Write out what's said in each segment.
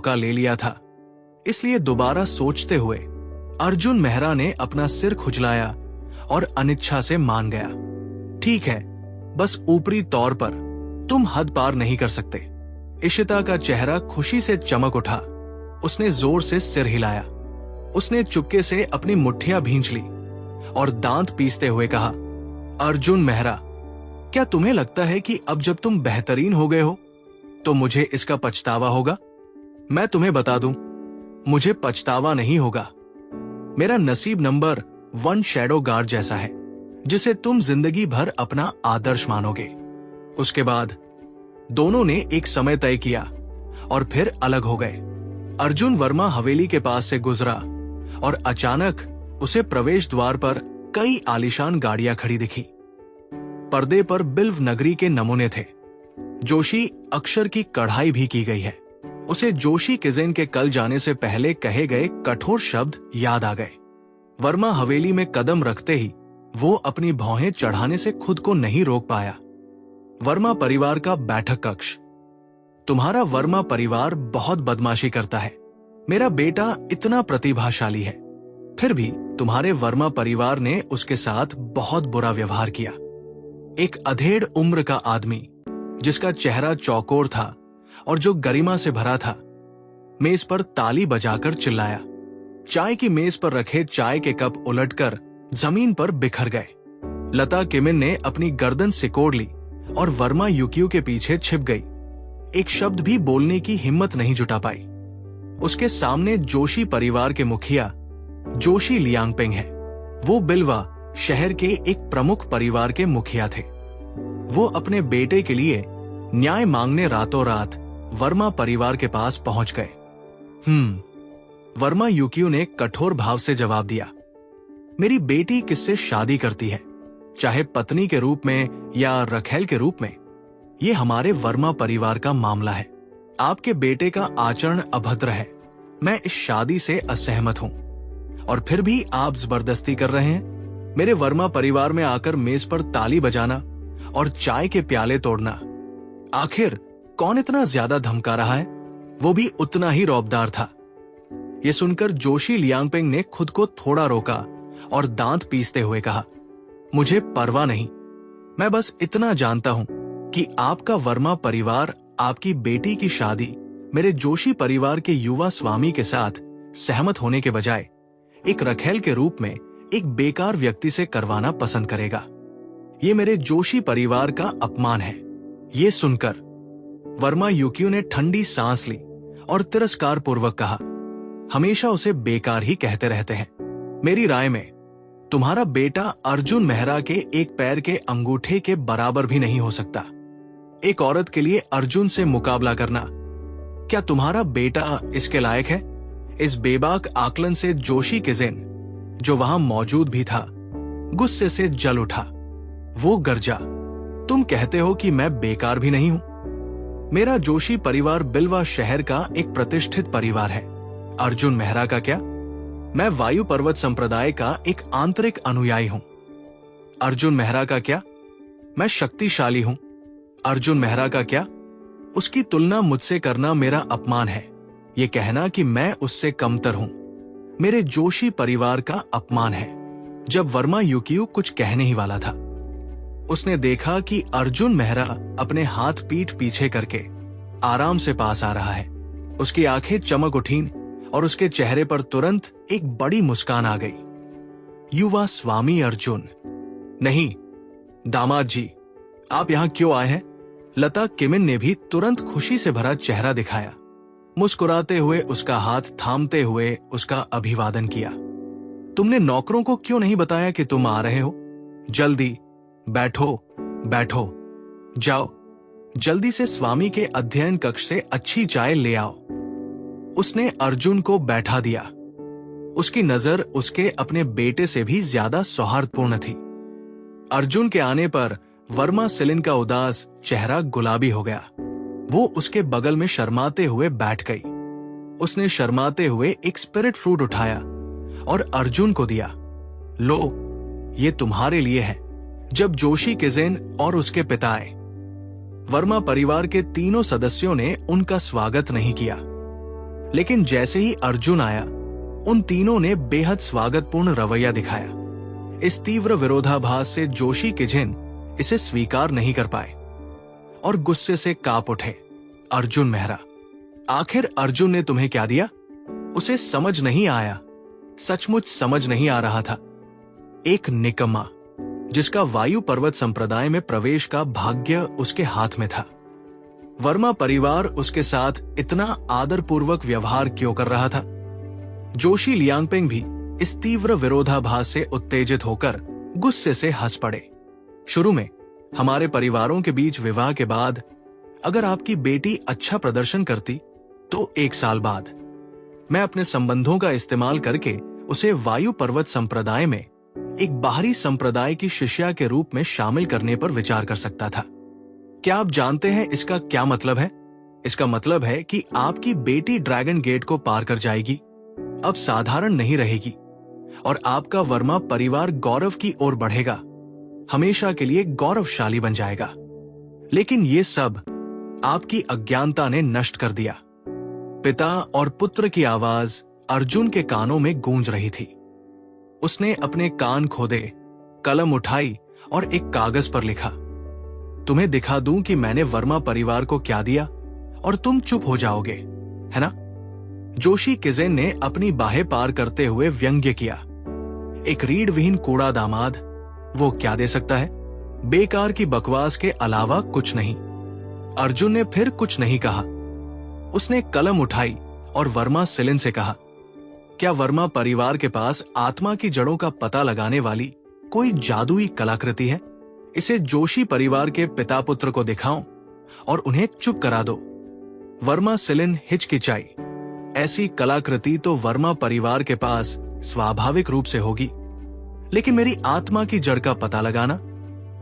मौका ले लिया था, इसलिए दोबारा सोचते हुए अर्जुन मेहरा ने अपना सिर खुजलाया और अनिच्छा से मान गया। ठीक है, बस ऊपरी तौर पर तुम हद पार नहीं कर सकते। इशिता का चेहरा खुशी से चमक उठा। उसने जोर से सिर हिलाया। उसने चुपके से अपनी मुट्ठियां भींच ली और दांत पीसते हुए कहा, अर्जुन मेहरा, क्या तुम्हें लगता है कि अब जब तुम बेहतरीन हो गए हो तो मुझे इसका पछतावा होगा? मैं तुम्हें बता दूं, मुझे पछतावा नहीं होगा। मेरा नसीब नंबर 1 शैडो गार्ड जैसा है, जिसे तुम जिंदगी भर अपना आदर्श मानोगे। उसके बाद दोनों ने एक समय तय किया और फिर अलग हो गए। अर्जुन वर्मा हवेली के पास से गुजरा और अचानक उसे प्रवेश द्वार पर कई आलीशान गाड़ियां खड़ी दिखी। पर्दे पर बिल्व नगरी के नमूने थे। जोशी अक्षर की कढ़ाई भी की गई है। उसे जोशी किजेन के कल जाने से पहले कहे गए कठोर शब्द याद आ गए। वर्मा हवेली में कदम रखते ही वो अपनी भौहें चढ़ाने से खुद को नहीं रोक पाया। वर्मा परिवार का बैठक कक्ष। तुम्हारा वर्मा परिवार बहुत बदमाशी करता है। मेरा बेटा इतना प्रतिभाशाली है, फिर भी तुम्हारे वर्मा परिवार ने उसके साथ बहुत बुरा व्यवहार किया। एक अधेड़ उम्र का आदमी जिसका चेहरा चौकोर था और जो गरिमा से भरा था, मेज पर ताली बजाकर चिल्लाया। चाय की मेज पर रखे चाय के कप उलटकर जमीन पर बिखर गए। लता किमिन ने अपनी गर्दन सिकोड़ ली और वर्मा युकियो के पीछे छिप गई। एक शब्द भी बोलने की हिम्मत नहीं जुटा पाई। उसके सामने जोशी परिवार के मुखिया जोशी लियांगपेंग है। वो बिलवा शहर के एक प्रमुख परिवार के मुखिया थे। वो अपने बेटे के लिए न्याय मांगने रातों रात वर्मा परिवार के पास पहुंच गए। वर्मा युकियो ने कठोर भाव से जवाब दिया, मेरी बेटी किससे शादी करती है, चाहे पत्नी के रूप में या रखेल के रूप में, ये हमारे वर्मा परिवार का मामला है। आपके बेटे का आचरण अभद्र है। मैं इस शादी से असहमत हूं और फिर भी आप जबरदस्ती कर रहे हैं। मेरे वर्मा परिवार में आकर मेज पर ताली बजाना और चाय के प्याले तोड़ना। आखिर कौन इतना ज्यादा धमका रहा है? वो भी उतना ही रौबदार था। ये सुनकर जोशी लियांगपेंग ने खुद को थोड़ा रोका और दांत पीसते हुए कहा, मुझे परवाह नहीं। मैं बस इतना जानता हूं कि आपका वर्मा परिवार आपकी बेटी की शादी मेरे जोशी परिवार के युवा स्वामी के साथ सहमत होने के बजाय एक रखेल के रूप में एक बेकार व्यक्ति से करवाना पसंद करेगा। ये मेरे जोशी परिवार का अपमान है। ये सुनकर वर्मा युकियो ने ठंडी सांस ली और तिरस्कार पूर्वक कहा, हमेशा उसे बेकार ही कहते रहते हैं। मेरी राय में तुम्हारा बेटा अर्जुन मेहरा के एक पैर के अंगूठे के बराबर भी नहीं हो सकता। एक औरत के लिए अर्जुन से मुकाबला करना, क्या तुम्हारा बेटा इसके लायक है? इस बेबाक आकलन से जोशी किजेन, जो वहां मौजूद भी था, गुस्से से जल उठा। वो गर्जा, तुम कहते हो कि मैं बेकार भी नहीं हूं? मेरा जोशी परिवार बिलवा शहर का एक प्रतिष्ठित परिवार है। अर्जुन मेहरा का क्या? मैं वायु पर्वत संप्रदाय का एक आंतरिक अनुयायी हूं। अर्जुन मेहरा का क्या? मैं शक्तिशाली हूं। अर्जुन मेहरा का क्या? उसकी तुलना मुझसे करना मेरा अपमान है। ये कहना कि मैं उससे कमतर हूं मेरे जोशी परिवार का अपमान है। जब वर्मा युकियो कुछ कहने ही वाला था, उसने देखा कि अर्जुन मेहरा अपने हाथ पीठ पीछे करके आराम से पास आ रहा है। उसकी आंखें चमक उठीं और उसके चेहरे पर तुरंत एक बड़ी मुस्कान आ गई। युवा स्वामी अर्जुन, नहीं दामाद जी, आप यहां क्यों आए हैं? लता किमिन ने भी तुरंत खुशी से भरा चेहरा दिखाया। मुस्कुराते हुए उसका हाथ थामते हुए उसका अभिवादन किया। तुमने नौकरों को क्यों नहीं बताया कि तुम आ रहे हो? जल्दी बैठो बैठो, जाओ जल्दी से स्वामी के अध्ययन कक्ष से अच्छी चाय ले आओ। उसने अर्जुन को बैठा दिया। उसकी नजर उसके अपने बेटे से भी ज्यादा सौहार्दपूर्ण थी। अर्जुन के आने पर वर्मा सिलिन का उदास चेहरा गुलाबी हो गया। वो उसके बगल में शर्माते हुए बैठ गई। उसने शर्माते हुए एक स्पिरिट फ्रूट उठाया और अर्जुन को दिया। लो, ये तुम्हारे लिए है। जब जोशी किजेन और उसके पिता आए, वर्मा परिवार के तीनों सदस्यों ने उनका स्वागत नहीं किया। लेकिन जैसे ही अर्जुन आया, उन तीनों ने बेहद स्वागतपूर्ण रवैया दिखाया। इस तीव्र विरोधाभास से जोशी किजिन इसे स्वीकार नहीं कर पाए और गुस्से से कांप उठे। अर्जुन मेहरा, आखिर अर्जुन ने तुम्हें क्या दिया? उसे समझ नहीं आया, सचमुच समझ नहीं आ रहा था। एक निकम्मा जिसका वायु पर्वत संप्रदाय में प्रवेश का भाग्य उसके हाथ में था। वर्मा परिवार उसके साथ इतना आदरपूर्वक व्यवहार क्यों कर रहा था? जोशी लियांगपेंग भी इस तीव्र विरोधाभास से उत्तेजित होकर गुस्से से हंस पड़े। शुरू में हमारे परिवारों के बीच विवाह के बाद अगर आपकी बेटी अच्छा प्रदर्शन करती तो 1 साल बाद मैं अपने संबंधों का इस्तेमाल करके उसे वायु पर्वत संप्रदाय में एक बाहरी संप्रदाय की शिष्या के रूप में शामिल करने पर विचार कर सकता था। क्या आप जानते हैं इसका क्या मतलब है? इसका मतलब है कि आपकी बेटी ड्रैगन गेट को पार कर जाएगी, अब साधारण नहीं रहेगी और आपका वर्मा परिवार गौरव की ओर बढ़ेगा, हमेशा के लिए गौरवशाली बन जाएगा। लेकिन ये सब आपकी अज्ञानता ने नष्ट कर दिया। पिता और पुत्र की आवाज अर्जुन के कानों में गूंज रही थी। उसने अपने कान खोदे, कलम उठाई और एक कागज पर लिखा, तुम्हें दिखा दूं कि मैंने वर्मा परिवार को क्या दिया और तुम चुप हो जाओगे, है ना? जोशी किजेन ने अपनी बाहें पार करते हुए व्यंग्य किया। एक रीढ़ विहीन कूड़ा दामाद, वो क्या दे सकता है? बेकार की बकवास के अलावा कुछ नहीं। अर्जुन ने फिर कुछ नहीं कहा। उसने कलम उठाई और वर्मा सिलिन से कहा, क्या वर्मा परिवार के पास आत्मा की जड़ों का पता लगाने वाली कोई जादुई कलाकृति है? इसे जोशी परिवार के पिता पुत्र को दिखाऊं और उन्हें चुप करा दो। वर्मा सिलिन हिचकिचाई। ऐसी कलाकृति तो वर्मा परिवार के पास स्वाभाविक रूप से होगी, लेकिन मेरी आत्मा की जड़ का पता लगाना,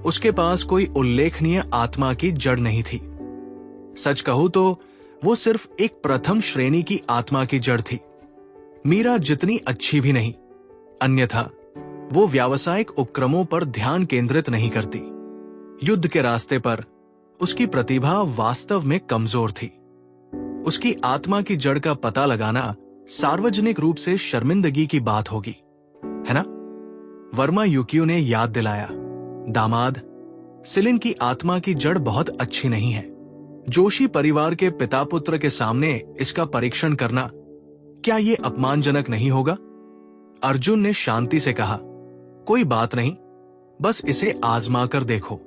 उसके पास कोई उल्लेखनीय आत्मा की जड़ नहीं थी। सच कहूं तो वो सिर्फ एक प्रथम श्रेणी की आत्मा की जड़ थी। मीरा जितनी अच्छी भी नहीं, अन्यथा वो व्यावसायिक उपक्रमों पर ध्यान केंद्रित नहीं करती। युद्ध के रास्ते पर उसकी प्रतिभा वास्तव में कमजोर थी। उसकी आत्मा की जड़ का पता लगाना सार्वजनिक रूप से शर्मिंदगी की बात होगी, है ना? वर्मा युकियो ने याद दिलाया, दामाद, सिलिन की आत्मा की जड़ बहुत अच्छी नहीं है। जोशी परिवार के पिता पुत्र के सामने इसका परीक्षण करना क्या ये अपमानजनक नहीं होगा? अर्जुन ने शांति से कहा, कोई बात नहीं, बस इसे आजमा कर देखो।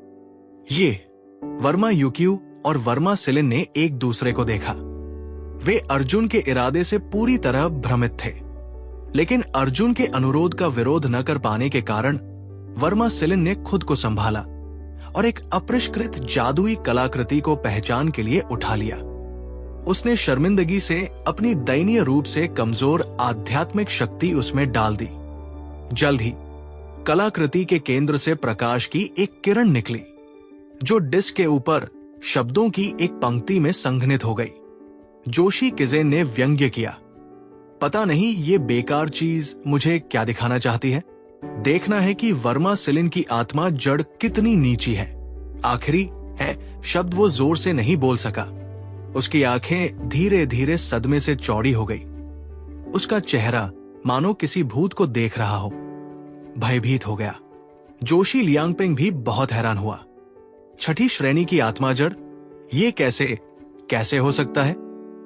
ये वर्मा युकियो और वर्मा सिलिन ने एक दूसरे को देखा। वे अर्जुन के इरादे से पूरी तरह भ्रमित थे, लेकिन अर्जुन के अनुरोध का विरोध न कर पाने के कारण वर्मा सिलिन ने खुद को संभाला और एक अपरिष्कृत जादुई कलाकृति को पहचान के लिए उठा लिया। उसने शर्मिंदगी से अपनी दयनीय रूप से कमजोर आध्यात्मिक शक्ति उसमें डाल दी। जल्द ही कलाकृति के केंद्र से प्रकाश की एक किरण निकली, जो डिस्क के ऊपर शब्दों की एक पंक्ति में संघनित हो गई। जोशी किजेन ने व्यंग्य किया, पता नहीं ये बेकार चीज मुझे क्या दिखाना चाहती है। देखना है कि वर्मा सिलिन की आत्मा जड़ कितनी नीची है। आखिरी है शब्द वो जोर से नहीं बोल सका। उसकी आंखें धीरे धीरे सदमे से चौड़ी हो गई। उसका चेहरा मानो किसी भूत को देख रहा हो। भयभीत हो गया। जोशी लियांगपेंग भी बहुत हैरान हुआ। 6ठी श्रेणी की आत्मा जड़, ये कैसे हो सकता है?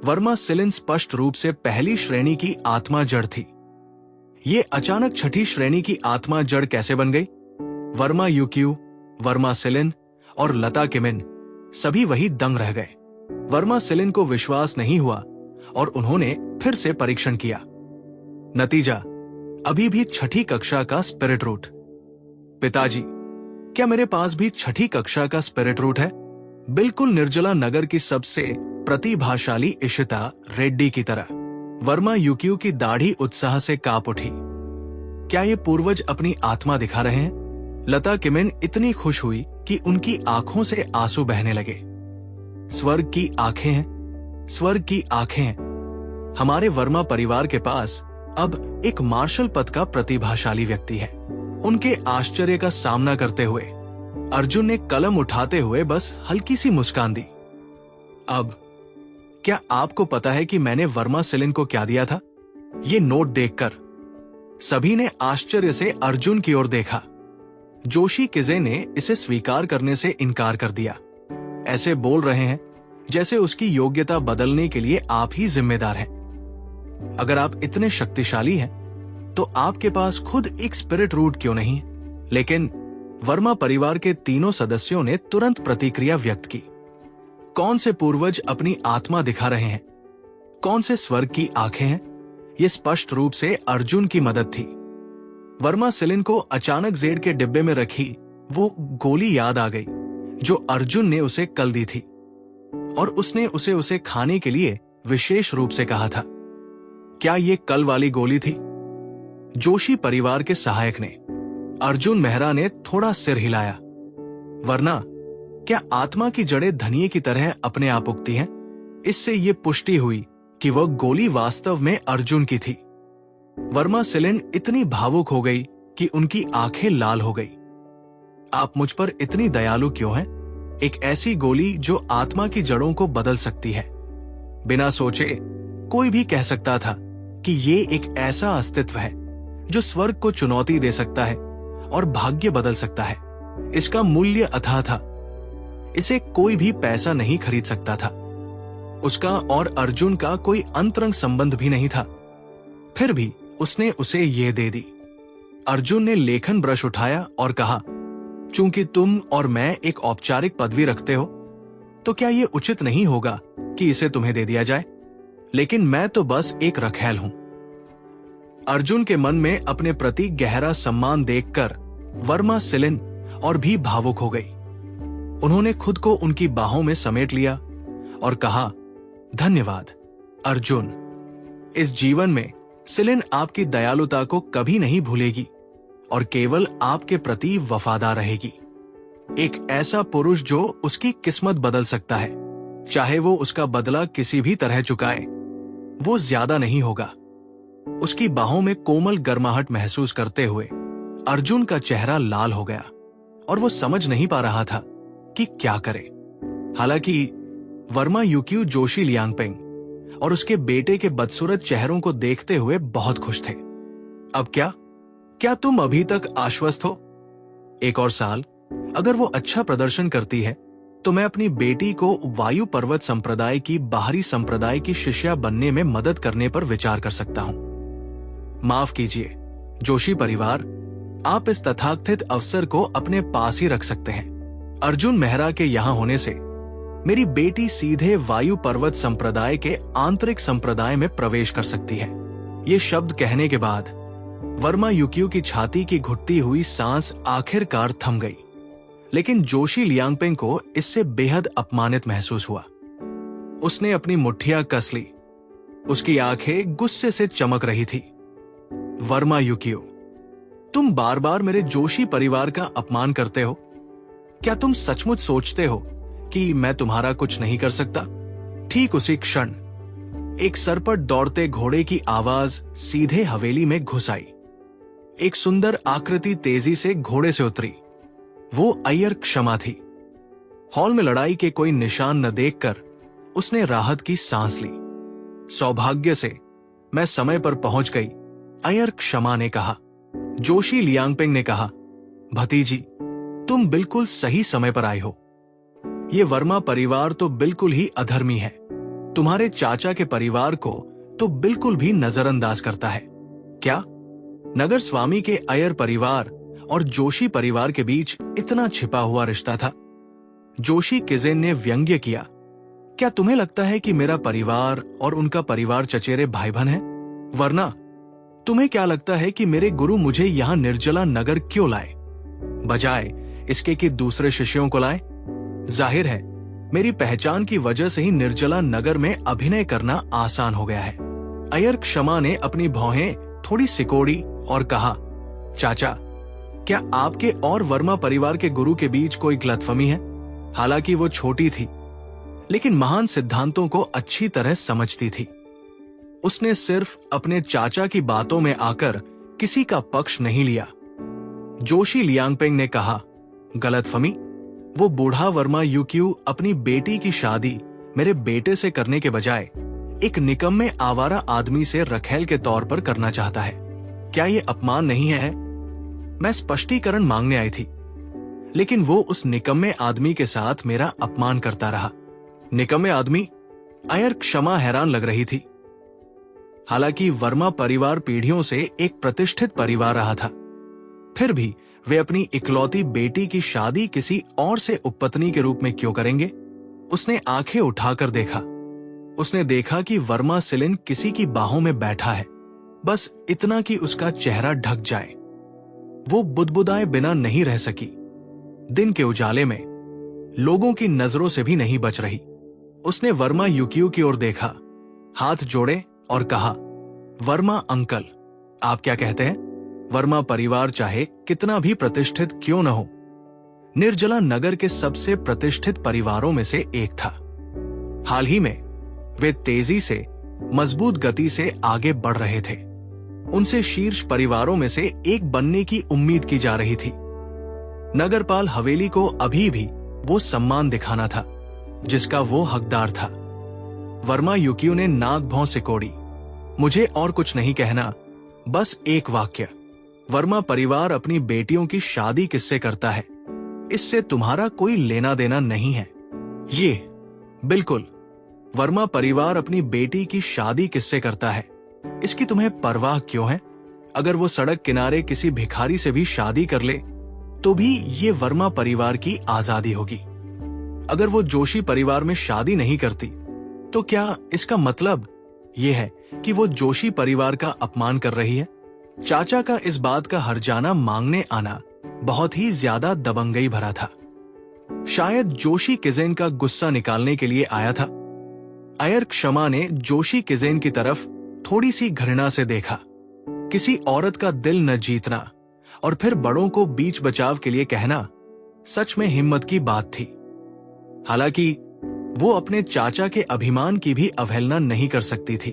वर्मा सिलिन स्पष्ट रूप से पहली श्रेणी की आत्मा जड़ थी। ये अचानक 6ठी श्रेणी की आत्मा जड़ कैसे बन गई? वर्मा युकियो, वर्मा सिलिन और लता किमिन सभी वही दंग रह गए। वर्मा सिलिन को विश्वास नहीं हुआ और उन्होंने फिर से परीक्षण किया। नतीजा अभी भी 6ठी कक्षा का स्पिरिट रूट। पिताजी, क्या मेरे पास भी 6ठी कक्षा का स्पिरिट रूट है? बिल्कुल निर्जला नगर की सबसे प्रतिभाशाली इशिता रेड्डी की तरह। वर्मा युकियो की दाढ़ी उत्साह से कांप उठी। क्या ये पूर्वज अपनी आत्मा दिखा रहे हैं? लता किमिन इतनी खुश हुई कि उनकी आंखों से आंसू बहने लगे। स्वर्ग की आंखें हैं, स्वर्ग की आंखें हैं। हमारे वर्मा परिवार के पास अब एक मार्शल पद का प्रतिभाशाली व्यक्ति है। उनके आश्चर्य का सामना करते हुए अर्जुन ने कलम उठाते हुए बस हल्की सी मुस्कान दी। अब क्या आपको पता है कि मैंने वर्मा सिलिन को क्या दिया था? ये नोट देखकर सभी ने आश्चर्य से अर्जुन की ओर देखा। जोशी किजे ने इसे स्वीकार करने से इनकार कर दिया, ऐसे बोल रहे हैं जैसे उसकी योग्यता बदलने के लिए आप ही जिम्मेदार हैं। अगर आप इतने शक्तिशाली हैं, तो आपके पास खुद एक स्पिरिट रूट क्यों नहीं है? लेकिन वर्मा परिवार के तीनों सदस्यों ने तुरंत प्रतिक्रिया व्यक्त की। कौन से पूर्वज अपनी आत्मा दिखा रहे हैं, कौन से स्वर्ग की आंखें हैं, ये स्पष्ट रूप से अर्जुन की मदद थी। वर्मा सिलिन को अचानक जेड के डिब्बे में रखी वो गोली याद आ गई जो अर्जुन ने उसे कल दी थी, और उसने उसे खाने के लिए विशेष रूप से कहा था। क्या ये कल वाली गोली थी? जोशी परिवार के सहायक ने, अर्जुन मेहरा ने थोड़ा सिर हिलाया। वरना क्या आत्मा की जड़ें धनिये की तरह अपने आप उगती हैं? इससे ये पुष्टि हुई कि वह गोली वास्तव में अर्जुन की थी। वर्मा सिलिन इतनी भावुक हो गई कि उनकी आंखें लाल हो गई। आप मुझ पर इतनी दयालु क्यों हैं? एक ऐसी गोली जो आत्मा की जड़ों को बदल सकती है। बिना सोचे कोई भी कह सकता था कि ये एक ऐसा अस्तित्व है जो स्वर्ग को चुनौती दे सकता है और भाग्य बदल सकता है। इसका मूल्य अथाह था, इसे कोई भी पैसा नहीं खरीद सकता था। उसका और अर्जुन का कोई अंतरंग संबंध भी नहीं था, फिर भी उसने उसे ये दे दी। अर्जुन ने लेखन ब्रश उठाया और कहा, चूंकि तुम और मैं एक औपचारिक पदवी रखते हो, तो क्या यह उचित नहीं होगा कि इसे तुम्हें दे दिया जाए? लेकिन मैं तो बस एक रखैल हूं। अर्जुन के मन में अपने प्रति गहरा सम्मान देखकर वर्मा सिलिन और भी भावुक हो गई। उन्होंने खुद को उनकी बाहों में समेट लिया और कहा, धन्यवाद अर्जुन। इस जीवन में सिलिन आपकी दयालुता को कभी नहीं भूलेगी और केवल आपके प्रति वफादार रहेगी। एक ऐसा पुरुष जो उसकी किस्मत बदल सकता है, चाहे वो उसका बदला किसी भी तरह चुकाए, वो ज्यादा नहीं होगा। उसकी बाहों में कोमल गर्माहट महसूस करते हुए अर्जुन का चेहरा लाल हो गया और वो समझ नहीं पा रहा था कि क्या करे। हालांकि वर्मा यूक्यू जोशी लियांगपेंग और उसके बेटे के बदसूरत चेहरों को देखते हुए बहुत खुश थे। अब क्या तुम अभी तक आश्वस्त हो? एक और साल अगर वो अच्छा प्रदर्शन करती है तो मैं अपनी बेटी को वायु पर्वत संप्रदाय की बाहरी संप्रदाय की शिष्या बनने में मदद करने पर विचार कर सकता हूं। माफ कीजिए जोशी परिवार, आप इस तथाकथित अवसर को अपने पास ही रख सकते हैं। अर्जुन मेहरा के यहां होने से मेरी बेटी सीधे वायु पर्वत संप्रदाय के आंतरिक संप्रदाय में प्रवेश कर सकती है। ये शब्द कहने के बाद वर्मा यूक्यू की छाती की घुटती हुई सांस आखिरकार थम गई, लेकिन जोशी लियांगपेंग को इससे बेहद अपमानित महसूस हुआ। उसने अपनी मुट्ठियां कस ली, उसकी आंखें गुस्से से चमक रही थी। वर्मा यूक्यू, तुम बार बार मेरे जोशी परिवार का अपमान करते हो। क्या तुम सचमुच सोचते हो कि मैं तुम्हारा कुछ नहीं कर सकता? ठीक उसी क्षण एक सरपट दौड़ते घोड़े की आवाज सीधे हवेली में घुस आई। एक सुंदर आकृति तेजी से घोड़े से उतरी। वो अय्यर क्षमा थी। हॉल में लड़ाई के कोई निशान न देखकर उसने राहत की सांस ली। सौभाग्य से मैं समय पर पहुंच गई, अय्यर क्षमा ने कहा। जोशी लियांगपेंग ने कहा, भतीजी तुम बिल्कुल सही समय पर आई हो। ये वर्मा परिवार तो बिल्कुल ही अधर्मी है, तुम्हारे चाचा के परिवार को तो बिल्कुल भी नजरअंदाज करता है। क्या नगर स्वामी के अय्यर परिवार और जोशी परिवार के बीच इतना छिपा हुआ रिश्ता था? जोशी किजेन ने व्यंग्य किया, क्या तुम्हें लगता है कि मेरा परिवार और उनका परिवार चचेरे भाई बहन है? वरना तुम्हें क्या लगता है कि मेरे गुरु मुझे यहां निर्जला नगर क्यों लाए, बजाय इसके कि दूसरे शिष्यों को लाए? जाहिर है मेरी पहचान की वजह से ही निर्जला नगर में अभिनय करना आसान हो गया है। अय्यर क्षमा ने अपनी भौहें थोड़ी सिकोड़ी और कहा, चाचा क्या आपके और वर्मा परिवार के गुरु के बीच कोई गलतफहमी है? हालांकि वो छोटी थी, लेकिन महान सिद्धांतों को अच्छी तरह समझती थी। उसने सिर्फ अपने चाचा की बातों में आकर किसी का पक्ष नहीं लिया। जोशी लियांगपेंग ने कहा, गलतफहमी? वो बूढ़ा वर्मा यूक्यू अपनी बेटी की शादी मेरे बेटे से करने के बजाय एक निकम्मे आवारा आदमी से रखेल के तौर पर करना चाहता है। क्या ये अपमान नहीं है? मैं स्पष्टीकरण मांगने आई थी, लेकिन वो उस निकम्मे आदमी के साथ मेरा अपमान करता रहा। निकम्मे आदमी? अयर क्षमा हैरान लग रही थी। हालांकि वर्मा परिवार पीढ़ियों से एक प्रतिष्ठित परिवार रहा था, फिर भी वे अपनी इकलौती बेटी की शादी किसी और से उपपत्नी के रूप में क्यों करेंगे? उसने आंखें उठाकर देखा। उसने देखा कि वर्मा सिलिन किसी की बाहों में बैठा है, बस इतना कि उसका चेहरा ढक जाए। वो बुदबुदाए बिना नहीं रह सकी। दिन के उजाले में लोगों की नजरों से भी नहीं बच रही। उसने वर्मा युकियो की ओर देखा, हाथ जोड़े और कहा, वर्मा अंकल, आप क्या कहते हैं? वर्मा परिवार चाहे कितना भी प्रतिष्ठित क्यों न हो, निर्जला नगर के सबसे प्रतिष्ठित परिवारों में से एक था। हाल ही में वे तेजी से, मजबूत गति से आगे बढ़ रहे थे। उनसे शीर्ष परिवारों में से एक बनने की उम्मीद की जा रही थी। नगरपाल हवेली को अभी भी वो सम्मान दिखाना था जिसका वो हकदार था। वर्मा युकियो ने नाक भौं सिकोड़ी। मुझे और कुछ नहीं कहना, बस एक वाक्य। वर्मा परिवार अपनी बेटियों की शादी किससे करता है, इससे तुम्हारा कोई लेना देना नहीं है। ये बिल्कुल, वर्मा परिवार अपनी बेटी की शादी किससे करता है, इसकी तुम्हें परवाह क्यों है? अगर वो सड़क किनारे किसी भिखारी से भी शादी कर ले तो भी ये वर्मा परिवार की आजादी होगी। अगर वो जोशी परिवार में शादी नहीं करती तो क्या इसका मतलब ये है कि वो जोशी परिवार का अपमान कर रही है? चाचा का इस बात का हर्जाना मांगने आना बहुत ही ज्यादा दबंगई भरा था। शायद जोशी किजेन का गुस्सा निकालने के लिए आया था। अयर क्षमा ने जोशी किजेन की तरफ थोड़ी सी घृणा से देखा। किसी औरत का दिल न जीतना और फिर बड़ों को बीच बचाव के लिए कहना सच में हिम्मत की बात थी। हालांकि वो अपने चाचा के अभिमान की भी अवहेलना नहीं कर सकती थी।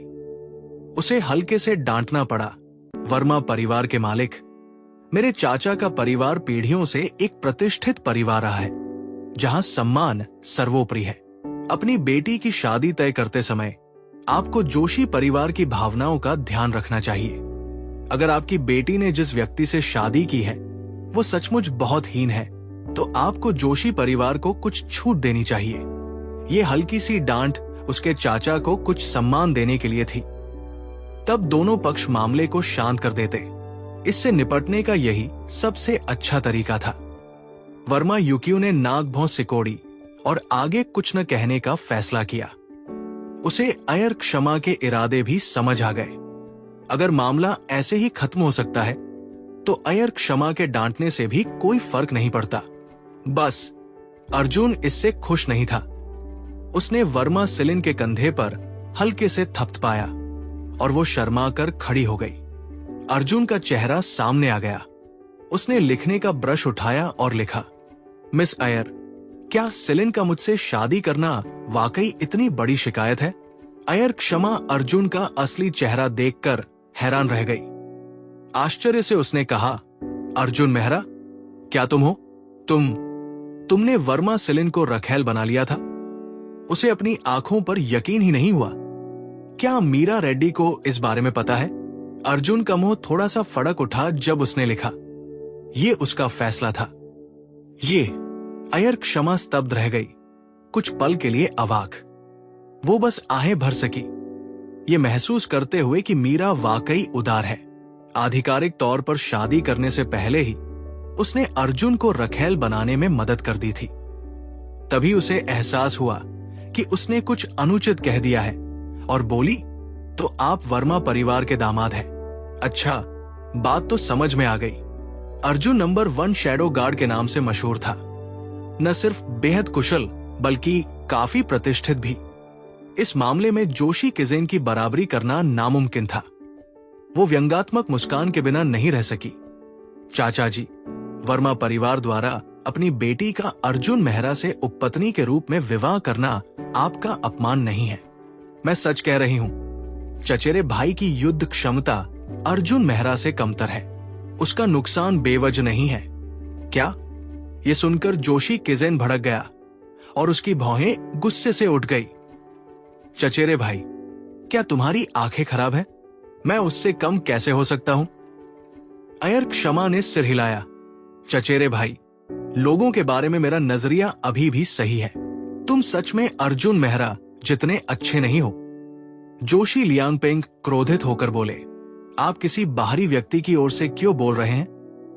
उसे हल्के से डांटना पड़ा। वर्मा परिवार के मालिक, मेरे चाचा का परिवार पीढ़ियों से एक प्रतिष्ठित परिवार रहा है जहां सम्मान सर्वोपरि है। अपनी बेटी की शादी तय करते समय आपको जोशी परिवार की भावनाओं का ध्यान रखना चाहिए। अगर आपकी बेटी ने जिस व्यक्ति से शादी की है वो सचमुच बहुत हीन है तो आपको जोशी परिवार को कुछ छूट देनी चाहिए। ये हल्की सी डांट उसके चाचा को कुछ सम्मान देने के लिए थी। तब दोनों पक्ष मामले को शांत कर देते। इससे निपटने का यही सबसे अच्छा तरीका था। वर्मा युकियो ने नाक भौं सिकोड़ी और आगे कुछ न कहने का फैसला किया। उसे अयर क्षमा के इरादे भी समझ आ गए। अगर मामला ऐसे ही खत्म हो सकता है तो अयर क्षमा के डांटने से भी कोई फर्क नहीं पड़ता। बस अर्जुन इससे खुश नहीं था। उसने वर्मा सिलिन के कंधे पर हल्के से थपथपाया और वो शर्मा कर खड़ी हो गई। अर्जुन का चेहरा सामने आ गया। उसने लिखने का ब्रश उठाया और लिखा, मिस अयर, क्या सिलिन का मुझसे शादी करना वाकई इतनी बड़ी शिकायत है? अयर क्षमा अर्जुन का असली चेहरा देखकर हैरान रह गई। आश्चर्य से उसने कहा, अर्जुन मेहरा, क्या तुम हो? तुमने वर्मा सिलिन को रखेल बना लिया था? उसे अपनी आंखों पर यकीन ही नहीं हुआ। क्या मीरा रेड्डी को इस बारे में पता है? अर्जुन का मुंह थोड़ा सा फड़क उठा जब उसने लिखा। ये उसका फैसला था। ये अयर क्षमा स्तब्ध रह गई, कुछ पल के लिए अवाक। वो बस आहें भर सकी, ये महसूस करते हुए कि मीरा वाकई उदार है। आधिकारिक तौर पर शादी करने से पहले ही उसने अर्जुन को रखेल बनाने में मदद कर दी थी। तभी उसे एहसास हुआ कि उसने कुछ अनुचित कह दिया है और बोली, तो आप वर्मा परिवार के दामाद हैं। अच्छा, बात तो समझ में आ गई। अर्जुन नंबर 1 शैडो गार्ड के नाम से मशहूर था। न सिर्फ बेहद कुशल बल्कि काफी प्रतिष्ठित भी। इस मामले में जोशी किजेन की बराबरी करना नामुमकिन था। वो व्यंग्यात्मक मुस्कान के बिना नहीं रह सकी। चाचा जी, वर्मा परिवार द्वारा अपनी बेटी का अर्जुन मेहरा से उपपत्नी के रूप में विवाह करना आपका अपमान नहीं है। मैं सच कह रही हूं। चचेरे भाई की युद्ध क्षमता अर्जुन मेहरा से कमतर है। उसका नुकसान बेवजह नहीं है। क्या? ये सुनकर जोशी किजेन भड़क गया और उसकी भौहें गुस्से से उठ गई। चचेरे भाई, क्या तुम्हारी आंखें खराब है? मैं उससे कम कैसे हो सकता हूं? अयर क्षमा ने सिर हिलाया। चचेरे भाई, लोगों के बारे में मेरा नजरिया अभी भी सही है। तुम सच में अर्जुन मेहरा जितने अच्छे नहीं हो। जोशी लियांगपेंग क्रोधित होकर बोले, आप किसी बाहरी व्यक्ति की ओर से क्यों बोल रहे हैं?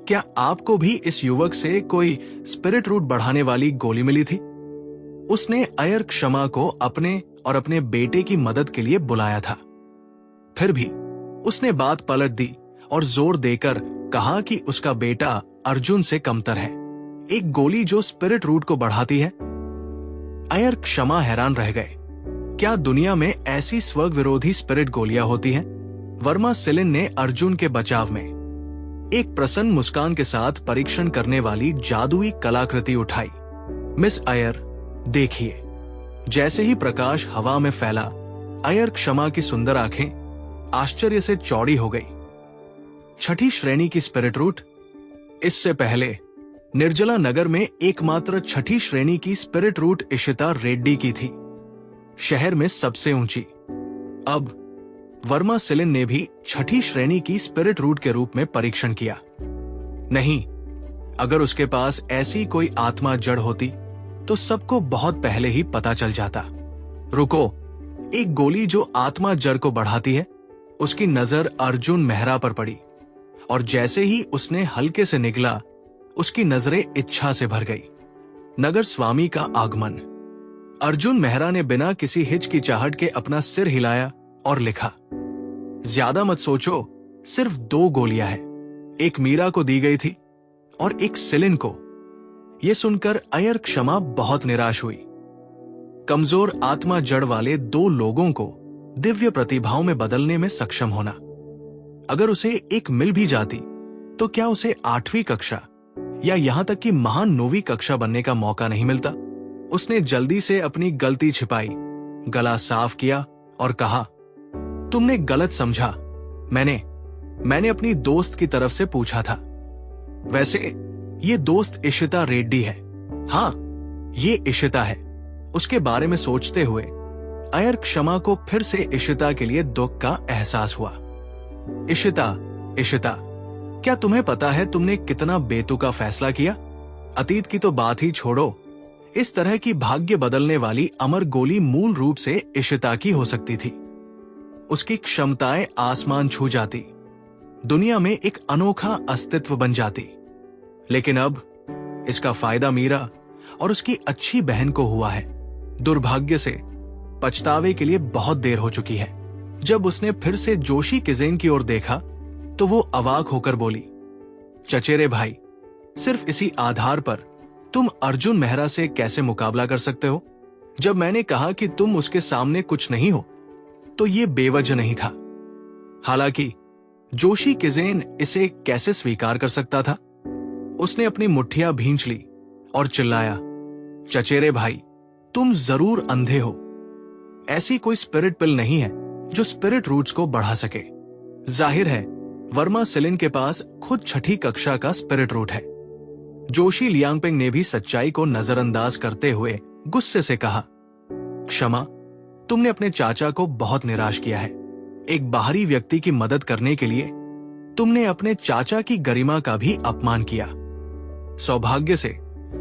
क्या आपको भी इस युवक से कोई स्पिरिट रूट बढ़ाने वाली गोली मिली थी? उसने अयर क्षमा को अपने और अपने बेटे की मदद के लिए बुलाया था। फिर भी उसने बात पलट दी और जोर देकर कहा कि उसका बेटा अर्जुन से कमतर है। एक गोली जो स्पिरिट रूट को बढ़ाती है। अयर क्षमा हैरान रह गए। क्या दुनिया में ऐसी स्वर्ग विरोधी स्पिरिट गोलियां होती हैं? वर्मा सिलिन ने अर्जुन के बचाव में एक प्रसन्न मुस्कान के साथ परीक्षण करने वाली जादुई कलाकृति उठाई। मिस अयर, देखिए। जैसे ही प्रकाश हवा में फैला, अयर क्षमा की सुंदर आंखें आश्चर्य से चौड़ी हो गई। छठी श्रेणी की स्पिरिट रूट? इससे पहले निर्जला नगर में एकमात्र छठी श्रेणी की स्पिरिट रूट इशिता रेड्डी की थी, शहर में सबसे ऊंची। अब वर्मा सिलिन ने भी छठी श्रेणी की स्पिरिट रूट के रूप में परीक्षण किया। नहीं, अगर उसके पास ऐसी कोई आत्मा जड़ होती तो सबको बहुत पहले ही पता चल जाता। रुको, एक गोली जो आत्मा जड़ को बढ़ाती है। उसकी नजर अर्जुन मेहरा पर पड़ी और जैसे ही उसने हल्के से निगला, उसकी नजरें इच्छा से भर गई। नगर स्वामी का आगमन। अर्जुन मेहरा ने बिना किसी हिचकिचाहट के अपना सिर हिलाया और लिखा, ज्यादा मत सोचो, सिर्फ 2 गोलियां हैं। एक मीरा को दी गई थी और एक सिलिन को। यह सुनकर अयर क्षमा बहुत निराश हुई। कमजोर आत्मा जड़ वाले 2 लोगों को दिव्य प्रतिभाओं में बदलने में सक्षम होना, अगर उसे एक मिल भी जाती तो क्या उसे 8वीं कक्षा या यहां तक कि महान 9वीं कक्षा बनने का मौका नहीं मिलता? उसने जल्दी से अपनी गलती छिपाई, गला साफ किया और कहा, तुमने गलत समझा। मैंने अपनी दोस्त की तरफ से पूछा था। वैसे ये दोस्त इशिता रेड्डी है। हाँ, ये इशिता है। उसके बारे में सोचते हुए अयर क्षमा को फिर से इशिता के लिए दुख का एहसास हुआ। इशिता, क्या तुम्हें पता है तुमने कितना बेतुका फैसला किया? अतीत की तो बात ही छोड़ो, इस तरह की भाग्य बदलने वाली अमर गोली मूल रूप से इशिता की हो सकती थी। उसकी क्षमताएं आसमान छू जाती, दुनिया में एक अनोखा अस्तित्व बन जाती। लेकिन अब इसका फायदा मीरा और उसकी अच्छी बहन को हुआ है। दुर्भाग्य से पछतावे के लिए बहुत देर हो चुकी है। जब उसने फिर से जोशी किजेन की ओर देखा तो वो अवाक होकर बोली, चचेरे भाई, सिर्फ इसी आधार पर तुम अर्जुन मेहरा से कैसे मुकाबला कर सकते हो? जब मैंने कहा कि तुम उसके सामने कुछ नहीं हो तो ये बेवजह नहीं था। हालांकि जोशी किजेन इसे कैसे स्वीकार कर सकता था? उसने अपनी मुट्ठियां भींच ली और चिल्लाया, चचेरे भाई, तुम जरूर अंधे हो। ऐसी कोई स्पिरिट पिल नहीं है जो स्पिरिट रूट्स को बढ़ा सके। जाहिर है वर्मा सिलिन के पास खुद छठी कक्षा का स्पिरिट रूट है। जोशी लियांगपेंग ने भी सच्चाई को नजरअंदाज करते हुए गुस्से से कहा, क्षमा, तुमने अपने चाचा को बहुत निराश किया है। एक बाहरी व्यक्ति की मदद करने के लिए तुमने अपने चाचा की गरिमा का भी अपमान किया। सौभाग्य से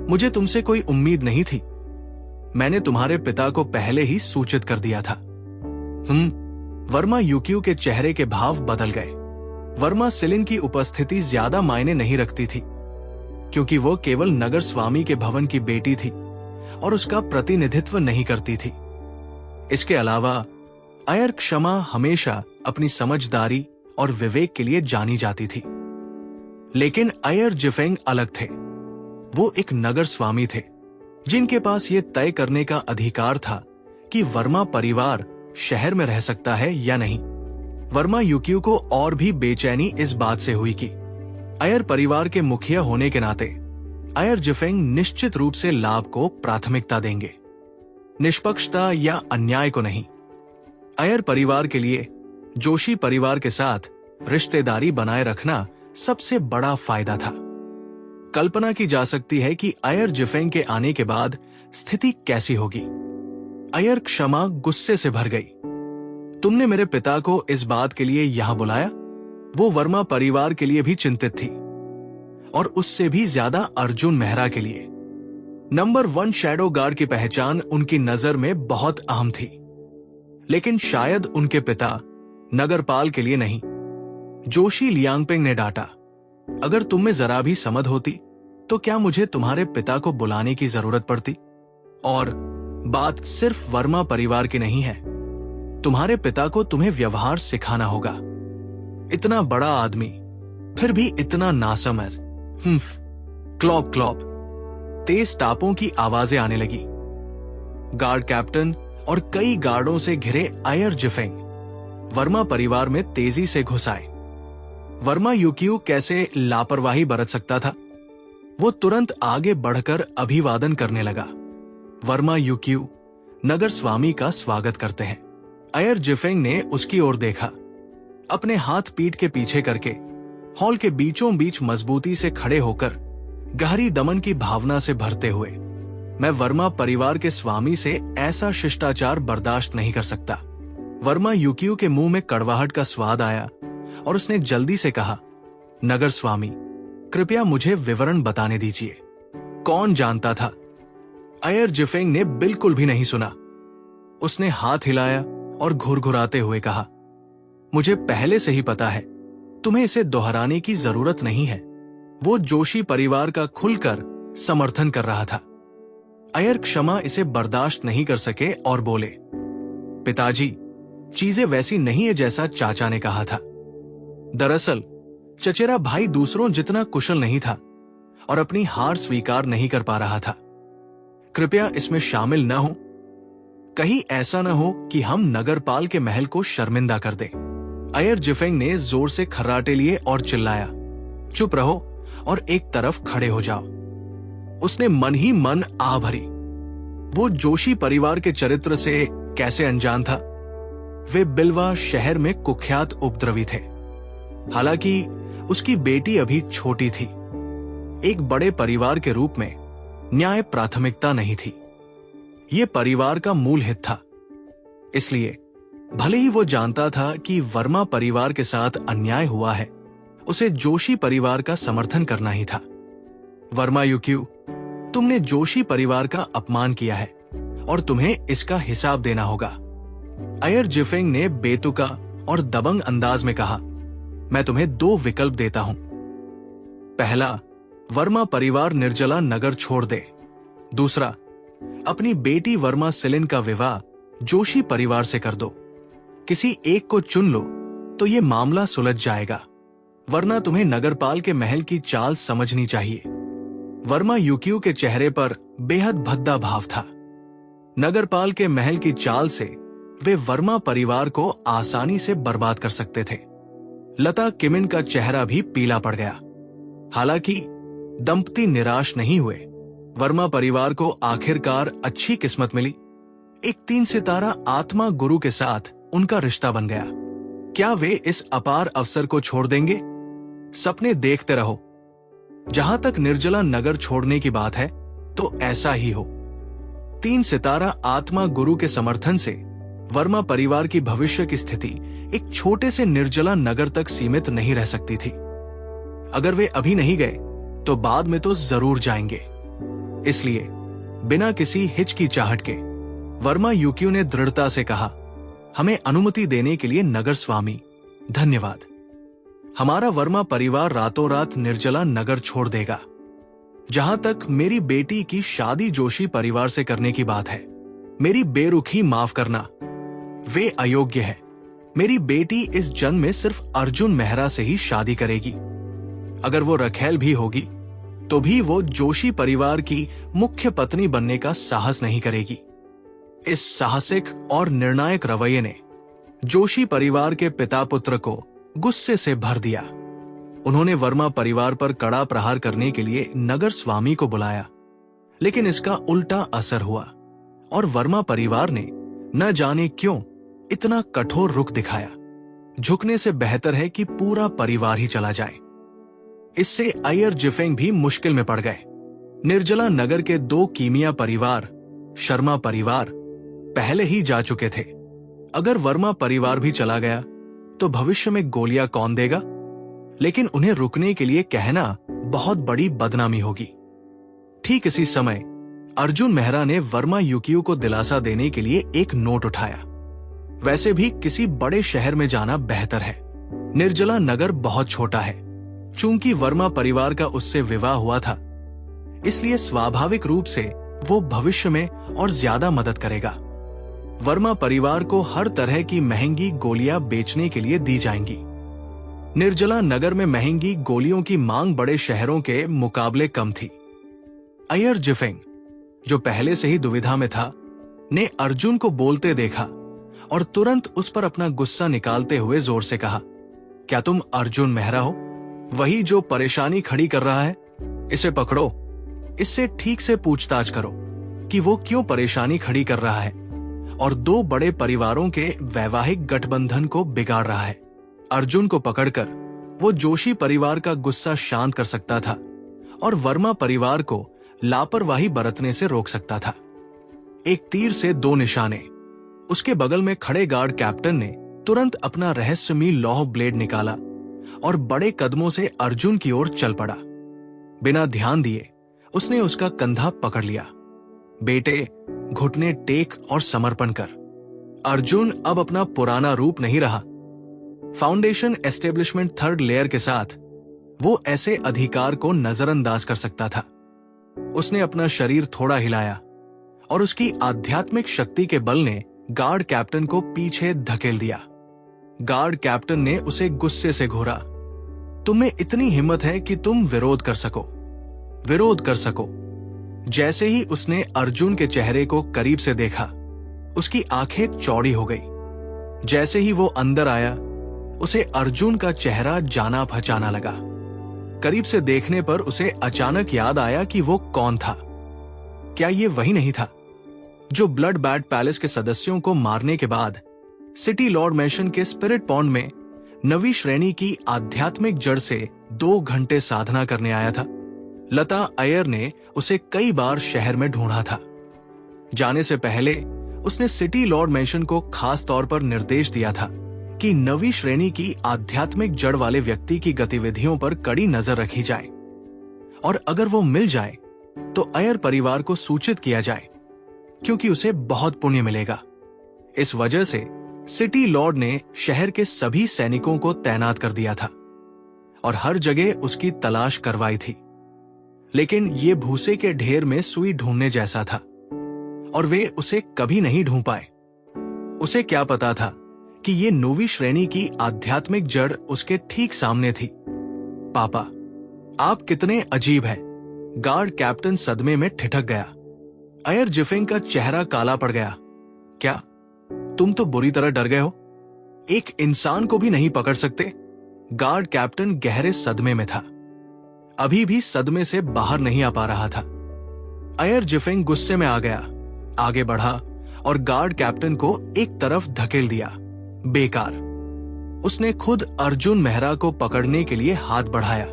मुझे तुमसे कोई उम्मीद नहीं थी। मैंने तुम्हारे पिता को पहले ही सूचित कर दिया था। वर्मा यूक्यू के चेहरे के भाव बदल गए। वर्मा सिलिन की उपस्थिति ज्यादा मायने नहीं रखती थी, क्योंकि वो केवल नगर स्वामी के भवन की बेटी थी और उसका प्रतिनिधित्व नहीं करती थी। इसके अलावा अयर क्षमा हमेशा अपनी समझदारी और विवेक के लिए जानी जाती थी। लेकिन अयर जिफेंग अलग थे। वो एक नगर स्वामी थे जिनके पास ये तय करने का अधिकार था कि वर्मा परिवार शहर में रह सकता है या नहीं। वर्मा यूक्यू को और भी बेचैनी इस बात से हुई कि अयर परिवार के मुखिया होने के नाते अयर जिफेंग निश्चित रूप से लाभ को प्राथमिकता देंगे, निष्पक्षता या अन्याय को नहीं। अयर परिवार के लिए जोशी परिवार के साथ रिश्तेदारी बनाए रखना सबसे बड़ा फायदा था। कल्पना की जा सकती है कि अयर जिफेंग के आने के बाद स्थिति कैसी होगी। अय्यर क्षमा गुस्से से भर गई। तुमने मेरे पिता को इस बात के लिए यहां बुलाया? वो वर्मा परिवार के लिए भी चिंतित थी, और उससे भी ज्यादा अर्जुन मेहरा के लिए। नंबर 1 शैडो गार्ड की पहचान उनकी नजर में बहुत अहम थी, लेकिन शायद उनके पिता नगरपाल के लिए नहीं। जोशी लियांगपिंग ने डांटा, अगर तुम में जरा भी समझ होती तो क्या मुझे तुम्हारे पिता को बुलाने की जरूरत पड़ती? और बात सिर्फ वर्मा परिवार की नहीं है। तुम्हारे पिता को तुम्हें व्यवहार सिखाना होगा। इतना बड़ा आदमी, फिर भी इतना नासमझ। Klopp Klopp. तेज टापों की आवाजें आने लगी। गार्ड कैप्टन और कई गार्डों से घिरे अय्यर जिफेंग वर्मा परिवार में तेजी से घुस आए। वर्मा यूकियो कैसे लापरवाही बरत सकता था? वो तुरंत आगे बढ़कर अभिवादन करने लगा। वर्मा यूकियो नगर स्वामी का स्वागत करते हैं। अय्यर जिफेंग ने उसकी ओर देखा। अपने हाथ पीठ के पीछे करके हॉल के बीचों बीच मजबूती से खड़े होकर गहरी दमन की भावना से भरते हुए, मैं वर्मा परिवार के स्वामी से ऐसा शिष्टाचार बर्दाश्त नहीं कर सकता। वर्मा यूकियो के मुंह में कड़वाहट का स्वाद आया और उसने जल्दी से कहा, नगर स्वामी, कृपया मुझे विवरण बताने दीजिए। कौन जानता था? अय्यर जिफेंग ने बिल्कुल भी नहीं सुना। उसने हाथ हिलाया और घुरघुराते हुए कहा, मुझे पहले से ही पता है, तुम्हें इसे दोहराने की जरूरत नहीं है। वो जोशी परिवार का खुलकर समर्थन कर रहा था। अय्यर क्षमा इसे बर्दाश्त नहीं कर सके और बोले, पिताजी, चीजें वैसी नहीं है जैसा चाचा ने कहा था। दरअसल चचेरा भाई दूसरों जितना कुशल नहीं था और अपनी हार स्वीकार नहीं कर पा रहा था। कृपया इसमें शामिल न हो। कहीं ऐसा न हो कि हम नगरपाल के महल को शर्मिंदा कर दें। अय्यर जिफेंग ने जोर से खर्राटे लिए और चिल्लाया, चुप रहो और एक तरफ खड़े हो जाओ। उसने मन ही मन आह भरी। वो जोशी परिवार के चरित्र से कैसे अनजान था? वे बिलवा शहर में कुख्यात उपद्रवी थे। हालांकि उसकी बेटी अभी छोटी थी। एक बड़े परिवार के रूप में न्याय प्राथमिकता नहीं थी। ये परिवार का मूल हित था। इसलिए भले ही वो जानता था कि वर्मा परिवार के साथ अन्याय हुआ है, उसे जोशी परिवार का समर्थन करना ही था। वर्मा यूकियो, तुमने जोशी परिवार का अपमान किया है और तुम्हें इसका हिसाब देना होगा। अय्यर जिफेंग ने बेतुका और दबंग अंदाज में कहा, मैं तुम्हें 2 विकल्प देता हूं। पहला, वर्मा परिवार निर्जला नगर छोड़ दे। दूसरा, अपनी बेटी वर्मा सिलिन का विवाह जोशी परिवार से कर दो। किसी एक को चुन लो तो ये मामला सुलझ जाएगा, वरना तुम्हें नगरपाल के महल की चाल समझनी चाहिए। वर्मा यूकियो के चेहरे पर बेहद भद्दा भाव था। नगरपाल के महल की चाल से वे वर्मा परिवार को आसानी से बर्बाद कर सकते थे। लता किमिन का चेहरा भी पीला पड़ गया। हालांकि दंपति निराश नहीं हुए। वर्मा परिवार को आखिरकार अच्छी किस्मत मिली। एक 3 सितारा आत्मा गुरु के साथ उनका रिश्ता बन गया। क्या वे इस अपार अवसर को छोड़ देंगे? सपने देखते रहो। जहां तक निर्जला नगर छोड़ने की बात है तो ऐसा ही हो। 3 सितारा आत्मा गुरु के समर्थन से वर्मा परिवार की भविष्य की स्थिति एक छोटे से निर्जला नगर तक सीमित नहीं रह सकती थी। अगर वे अभी नहीं गए तो बाद में तो जरूर जाएंगे। इसलिए बिना किसी हिचकिचाहट के वर्मा यूकियो ने दृढ़ता से कहा, हमें अनुमति देने के लिए नगर स्वामी, धन्यवाद। हमारा वर्मा परिवार रातों रात निर्जला नगर छोड़ देगा। जहां तक मेरी बेटी की शादी जोशी परिवार से करने की बात है, मेरी बेरुखी माफ करना, वे अयोग्य है। मेरी बेटी इस जन्म में सिर्फ अर्जुन मेहरा से ही शादी करेगी। अगर वो रखेल भी होगी तो भी वो जोशी परिवार की मुख्य पत्नी बनने का साहस नहीं करेगी। इस साहसिक और निर्णायक रवैये ने जोशी परिवार के पिता पुत्र को गुस्से से भर दिया। उन्होंने वर्मा परिवार पर कड़ा प्रहार करने के लिए नगर स्वामी को बुलाया, लेकिन इसका उल्टा असर हुआ और वर्मा परिवार ने न जाने क्यों इतना कठोर रुख दिखाया। झुकने से बेहतर है कि पूरा परिवार ही चला जाए। इससे अय्यर जिफेंग भी मुश्किल में पड़ गए। निर्जला नगर के 2 कीमिया परिवार, शर्मा परिवार, पहले ही जा चुके थे। अगर वर्मा परिवार भी चला गया तो भविष्य में गोलियां कौन देगा? लेकिन उन्हें रुकने के लिए कहना बहुत बड़ी बदनामी होगी। ठीक इसी समय अर्जुन मेहरा ने वर्मा युकियो को दिलासा देने के लिए एक नोट उठाया। वैसे भी किसी बड़े शहर में जाना बेहतर है। निर्जला नगर बहुत छोटा है। चूंकि वर्मा परिवार का उससे विवाह हुआ था, इसलिए स्वाभाविक रूप से वो भविष्य में और ज्यादा मदद करेगा। वर्मा परिवार को हर तरह की महंगी गोलियां बेचने के लिए दी जाएंगी। निर्जला नगर में महंगी गोलियों की मांग बड़े शहरों के मुकाबले कम थी। अयर जिफेंग, जो पहले से ही दुविधा में था, ने अर्जुन को बोलते देखा और तुरंत उस पर अपना गुस्सा निकालते हुए जोर से कहा, क्या तुम अर्जुन मेहरा हो? वही जो परेशानी खड़ी कर रहा है? इसे पकड़ो। इससे ठीक से पूछताछ करो कि वो क्यों परेशानी खड़ी कर रहा है और दो बड़े परिवारों के वैवाहिक गठबंधन को बिगाड़ रहा है। अर्जुन को पकड़कर वो जोशी परिवार का गुस्सा शांत कर सकता था और वर्मा परिवार को लापरवाही बरतने से रोक सकता था। एक तीर से दो निशाने। उसके बगल में खड़े गार्ड कैप्टन ने तुरंत अपना रहस्यमयी लौह ब्लेड निकाला और बड़े कदमों से अर्जुन की ओर चल पड़ा। बिना ध्यान दिए उसने उसका कंधा पकड़ लिया। बेटे, घुटने टेक और समर्पण कर। अर्जुन अब अपना पुराना रूप नहीं रहा। फाउंडेशन एस्टेब्लिशमेंट थर्ड लेयर के साथ वो ऐसे अधिकार को नजरअंदाज कर सकता था। उसने अपना शरीर थोड़ा हिलाया और उसकी आध्यात्मिक शक्ति के बल ने गार्ड कैप्टन को पीछे धकेल दिया। गार्ड कैप्टन ने उसे गुस्से से घूरा। तुम्हें इतनी हिम्मत है कि तुम विरोध कर सको। जैसे ही उसने अर्जुन के चेहरे को करीब से देखा, उसकी आंखें चौड़ी हो गई। जैसे ही वो अंदर आया, उसे अर्जुन का चेहरा जाना पहचाना लगा। करीब से देखने पर उसे अचानक याद आया कि वो कौन था। क्या ये वही नहीं था जो ब्लड बैड पैलेस के सदस्यों को मारने के बाद सिटी लॉर्ड मैशन के स्पिरिट पॉन्ड में नवी श्रेणी की आध्यात्मिक जड़ से 2 घंटे साधना करने आया था? लता अय्यर ने उसे कई बार शहर में ढूंढा था। जाने से पहले उसने सिटी लॉर्ड मैशन को खास तौर पर निर्देश दिया था कि नवी श्रेणी की आध्यात्मिक जड़ वाले व्यक्ति की गतिविधियों पर कड़ी नजर रखी जाए और अगर वो मिल जाए तो अय्यर परिवार को सूचित किया जाए, क्योंकि उसे बहुत पुण्य मिलेगा। इस वजह से सिटी लॉर्ड ने शहर के सभी सैनिकों को तैनात कर दिया था और हर जगह उसकी तलाश करवाई थी। लेकिन ये भूसे के ढेर में सुई ढूंढने जैसा था और वे उसे कभी नहीं ढूंढ पाए। उसे क्या पता था कि ये नौवीं श्रेणी की आध्यात्मिक जड़ उसके ठीक सामने थी। पापा, आप कितने अजीब हैं। गार्ड कैप्टन सदमे में ठिठक गया। अयर जिफेंग का चेहरा काला पड़ गया। क्या तुम तो बुरी तरह डर गए हो? एक इंसान को भी नहीं पकड़ सकते? गार्ड कैप्टन गहरे सदमे में था। अभी भी सदमे से बाहर नहीं आ पा रहा था। अयर जिफेंग गुस्से में आ गया, आगे बढ़ा और गार्ड कैप्टन को एक तरफ धकेल दिया। बेकार। उसने खुद अर्जुन मेहरा को पकड़ने के लिए हाथ बढ़ाया।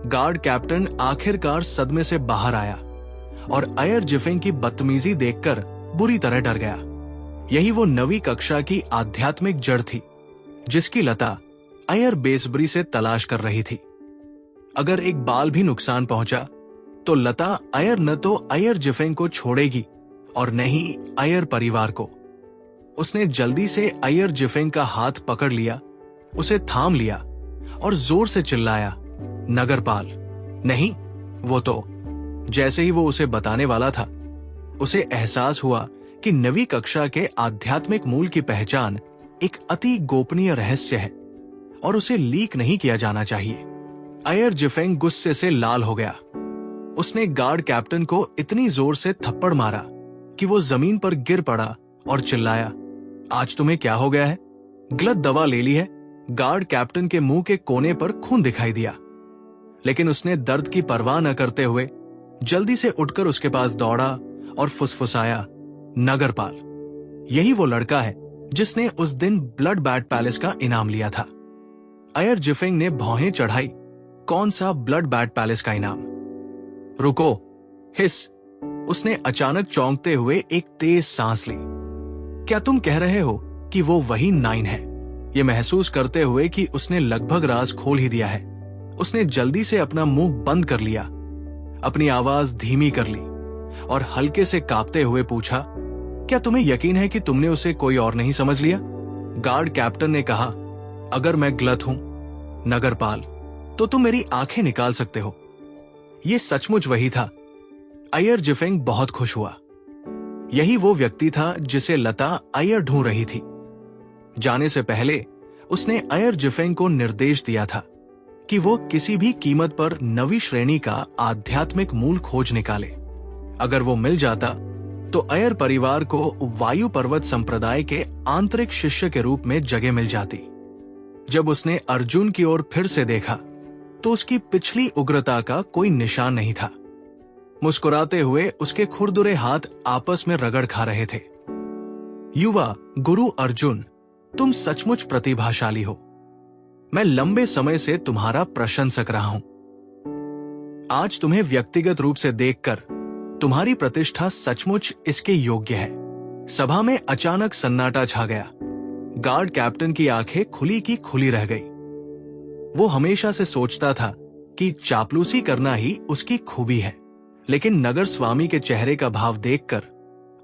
गार्ड कैप्टन आखिरकार सदमे से बाहर आया और अयर जिफेंग की बदतमीजी देखकर बुरी तरह डर गया। यही वो नवी कक्षा की आध्यात्मिक जड़ थी जिसकी लता अयर बेसब्री से तलाश कर रही थी। अगर एक बाल भी नुकसान पहुंचा तो लता अयर न तो अयर जिफेंग को छोड़ेगी और न ही अयर परिवार को। उसने जल्दी से अयर जिफेंग का हाथ पकड़ लिया, उसे थाम लिया और जोर से चिल्लाया, नगरपाल। नहीं, वो तो। जैसे ही वो उसे बताने वाला था, उसे एहसास हुआ कि नवी कक्षा के आध्यात्मिक मूल की पहचान एक अति गोपनीय रहस्य है और उसे लीक नहीं किया जाना चाहिए। अयर जिफेंग गुस्से से लाल हो गया। उसने गार्ड कैप्टन को इतनी जोर से थप्पड़ मारा कि वो जमीन पर गिर पड़ा और चिल्लाया, आज तुम्हें क्या हो गया है? गलत दवा ले ली है? गार्ड कैप्टन के मुंह के कोने पर खून दिखाई दिया, लेकिन उसने दर्द की परवाह न करते हुए जल्दी से उठकर उसके पास दौड़ा और फुसफुसाया, नगरपाल, यही वो लड़का है जिसने उस दिन ब्लड बैड पैलेस का इनाम लिया था। अयर जिफेंग ने भौहें चढ़ाई। कौन सा ब्लड बैड पैलेस का इनाम? रुको, हिस। उसने अचानक चौंकते हुए एक तेज सांस ली। क्या तुम कह रहे हो कि वो वही 9 है? ये महसूस करते हुए कि उसने लगभग राज खोल ही दिया है, उसने जल्दी से अपना मुंह बंद कर लिया, अपनी आवाज धीमी कर ली और हल्के से कांपते हुए पूछा, क्या तुम्हें यकीन है कि तुमने उसे कोई और नहीं समझ लिया? गार्ड कैप्टन ने कहा, अगर मैं गलत हूं नगरपाल, तो तुम मेरी आंखें निकाल सकते हो। ये सचमुच वही था। अय्यर जिफेंग बहुत खुश हुआ। यही वो व्यक्ति था जिसे लता अय्यर ढूंढ रही थी। जाने से पहले उसने अय्यर जिफेंग को निर्देश दिया था कि वो किसी भी कीमत पर नवी श्रेणी का आध्यात्मिक मूल खोज निकाले। अगर वो मिल जाता तो अय्यर परिवार को वायु पर्वत संप्रदाय के आंतरिक शिष्य के रूप में जगह मिल जाती। जब उसने अर्जुन की ओर फिर से देखा तो उसकी पिछली उग्रता का कोई निशान नहीं था। मुस्कुराते हुए उसके खुरदुरे हाथ आपस में रगड़ खा रहे थे। युवा गुरु अर्जुन, तुम सचमुच प्रतिभाशाली हो। मैं लंबे समय से तुम्हारा प्रशंसक रहा हूं। आज तुम्हें व्यक्तिगत रूप से देखकर तुम्हारी प्रतिष्ठा सचमुच इसके योग्य है। सभा में अचानक सन्नाटा छा गया। गार्ड कैप्टन की आंखें खुली की खुली रह गई। वो हमेशा से सोचता था कि चापलूसी करना ही उसकी खूबी है, लेकिन नगर स्वामी के चेहरे का भाव देखकर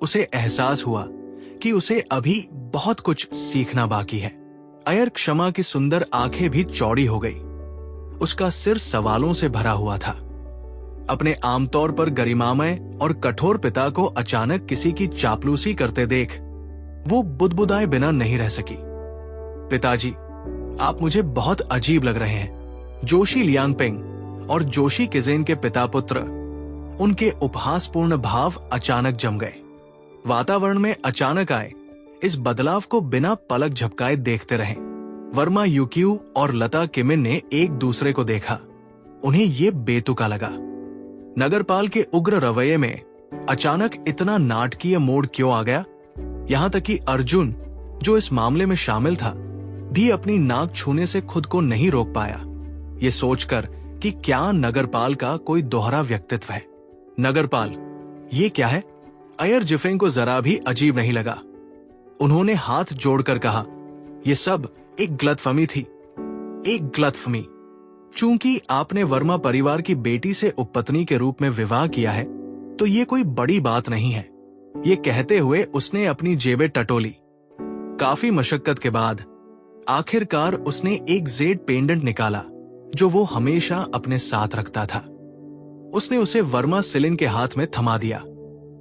उसे एहसास हुआ कि उसे अभी बहुत कुछ सीखना बाकी है। अय्यर क्षमा की सुंदर आंखें भी चौड़ी हो गई। उसका सिर सवालों से भरा हुआ था। अपने आमतौर पर गरिमामय और कठोर पिता को अचानक किसी की चापलूसी करते देख वो बुदबुदाए बिना नहीं रह सकी। पिताजी, आप मुझे बहुत अजीब लग रहे हैं। जोशी लियांगपेंग और जोशी किजेन के पिता पुत्र, उनके उपहासपूर्ण भाव अचानक जम गए। वातावरण में अचानक आए इस बदलाव को बिना पलक झपकाए देखते रहे। वर्मा यूक्यू और लता किमिन ने एक दूसरे को देखा। उन्हें ये बेतुका लगा। नगरपाल के उग्र रवैये में अचानक इतना नाटकीय मोड़ क्यों आ गया? यहां तक कि अर्जुन, जो इस मामले में शामिल था, भी अपनी नाक छूने से खुद को नहीं रोक पाया, ये सोचकर कि क्या नगरपाल का कोई दोहरा व्यक्तित्व है। नगरपाल, ये क्या है? अय्यर जिफेंग को जरा भी अजीब नहीं लगा। उन्होंने हाथ जोड़कर कहा, यह सब एक गलतफहमी थी, एक गलतफहमी। चूंकि आपने वर्मा परिवार की बेटी से उपपत्नी के रूप में विवाह किया है, तो ये कोई बड़ी बात नहीं है। ये कहते हुए उसने अपनी जेबें टटोली। काफी मशक्कत के बाद आखिरकार उसने एक जेड पेंडेंट निकाला जो वो हमेशा अपने साथ रखता था। उसने उसे वर्मा सिलिन के हाथ में थमा दिया।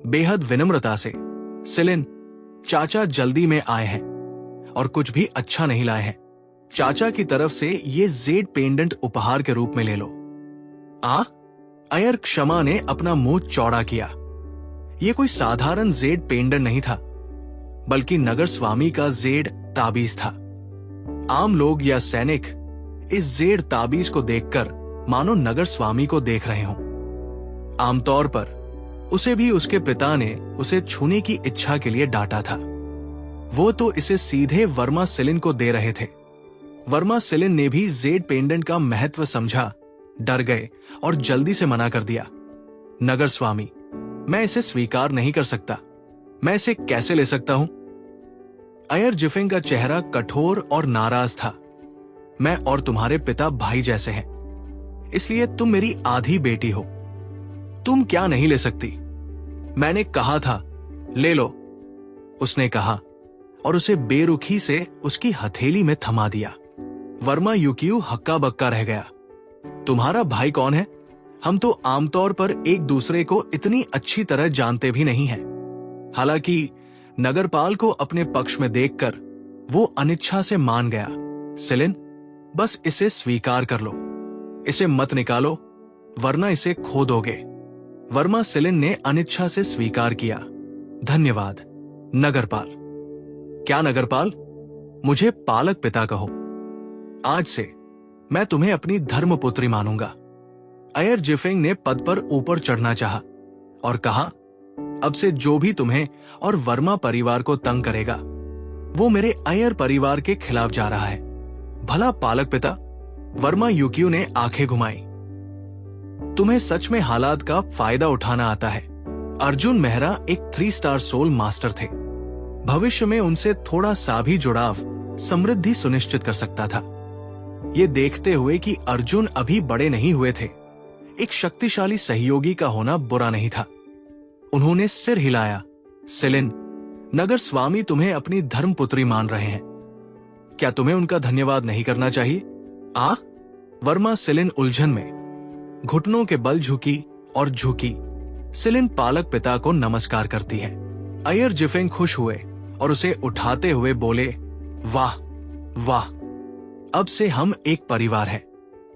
बेहद विनम्रता से, सिलिन, चाचा जल्दी में आए हैं और कुछ भी अच्छा नहीं लाए हैं। चाचा की तरफ से ये जेड पेंडेंट उपहार के रूप में ले लो। अय्यर क्षमा ने अपना मुंह चौड़ा किया। ये कोई साधारण जेड पेंडेंट नहीं था, बल्कि नगर स्वामी का जेड ताबीज था। आम लोग या सैनिक इस जेड ताबीज को देखकर मानो नगर स्वामी को देख रहे हों। आमतौर पर उसे भी उसके पिता ने उसे छूने की इच्छा के लिए डांटा था। वो तो इसे सीधे वर्मा सिलिन को दे रहे थे। वर्मा सिलिन ने भी जेड पेंडेंट का महत्व समझा, डर गए और जल्दी से मना कर दिया। नगर स्वामी, मैं इसे स्वीकार नहीं कर सकता। मैं इसे कैसे ले सकता हूं? अय्यर जिफेंग का चेहरा कठोर और नाराज था। मैं और तुम्हारे पिता भाई जैसे हैं, इसलिए तुम मेरी आधी बेटी हो। तुम क्या नहीं ले सकती? मैंने कहा था, ले लो, उसने कहा और उसे बेरुखी से उसकी हथेली में थमा दिया। वर्मा यूक्यू हक्का बक्का रह गया। तुम्हारा भाई कौन है? हम तो आमतौर पर एक दूसरे को इतनी अच्छी तरह जानते भी नहीं हैं। हालांकि नगरपाल को अपने पक्ष में देखकर वो अनिच्छा से मान गया। सिलिन, बस इसे स्वीकार कर लो, इसे मत निकालो, वरना इसे खो दोगे। वर्मा सिलिन ने अनिच्छा से स्वीकार किया। धन्यवाद नगरपाल। क्या नगरपाल? मुझे पालक पिता कहो। आज से मैं तुम्हें अपनी धर्मपुत्री मानूंगा। अय्यर जिफेंग ने पद पर ऊपर चढ़ना चाहा और कहा, अब से जो भी तुम्हें और वर्मा परिवार को तंग करेगा, वो मेरे अय्यर परिवार के खिलाफ जा रहा है। भला पालक पिता, वर्मा यूक्यू ने आंखें घुमाई। तुम्हें सच में हालात का फायदा उठाना आता है। अर्जुन मेहरा एक 3 स्टार सोल मास्टर थे। भविष्य में उनसे थोड़ा सा भी जुड़ाव समृद्धि सुनिश्चित कर सकता था। ये देखते हुए कि अर्जुन अभी बड़े नहीं हुए थे, एक शक्तिशाली सहयोगी का होना बुरा नहीं था। उन्होंने सिर हिलाया। सेलिन, नगर स्वामी तुम्हें अपनी धर्मपुत्री मान रहे हैं, क्या तुम्हें उनका धन्यवाद नहीं करना चाहिए? वर्मा सेलिन उलझन में घुटनों के बल झुकी और झुकी। सेलिन पालक पिता को नमस्कार करती है। अयर जिफेंग खुश हुए और उसे उठाते हुए बोले, वाह वाह, अब से हम एक परिवार हैं।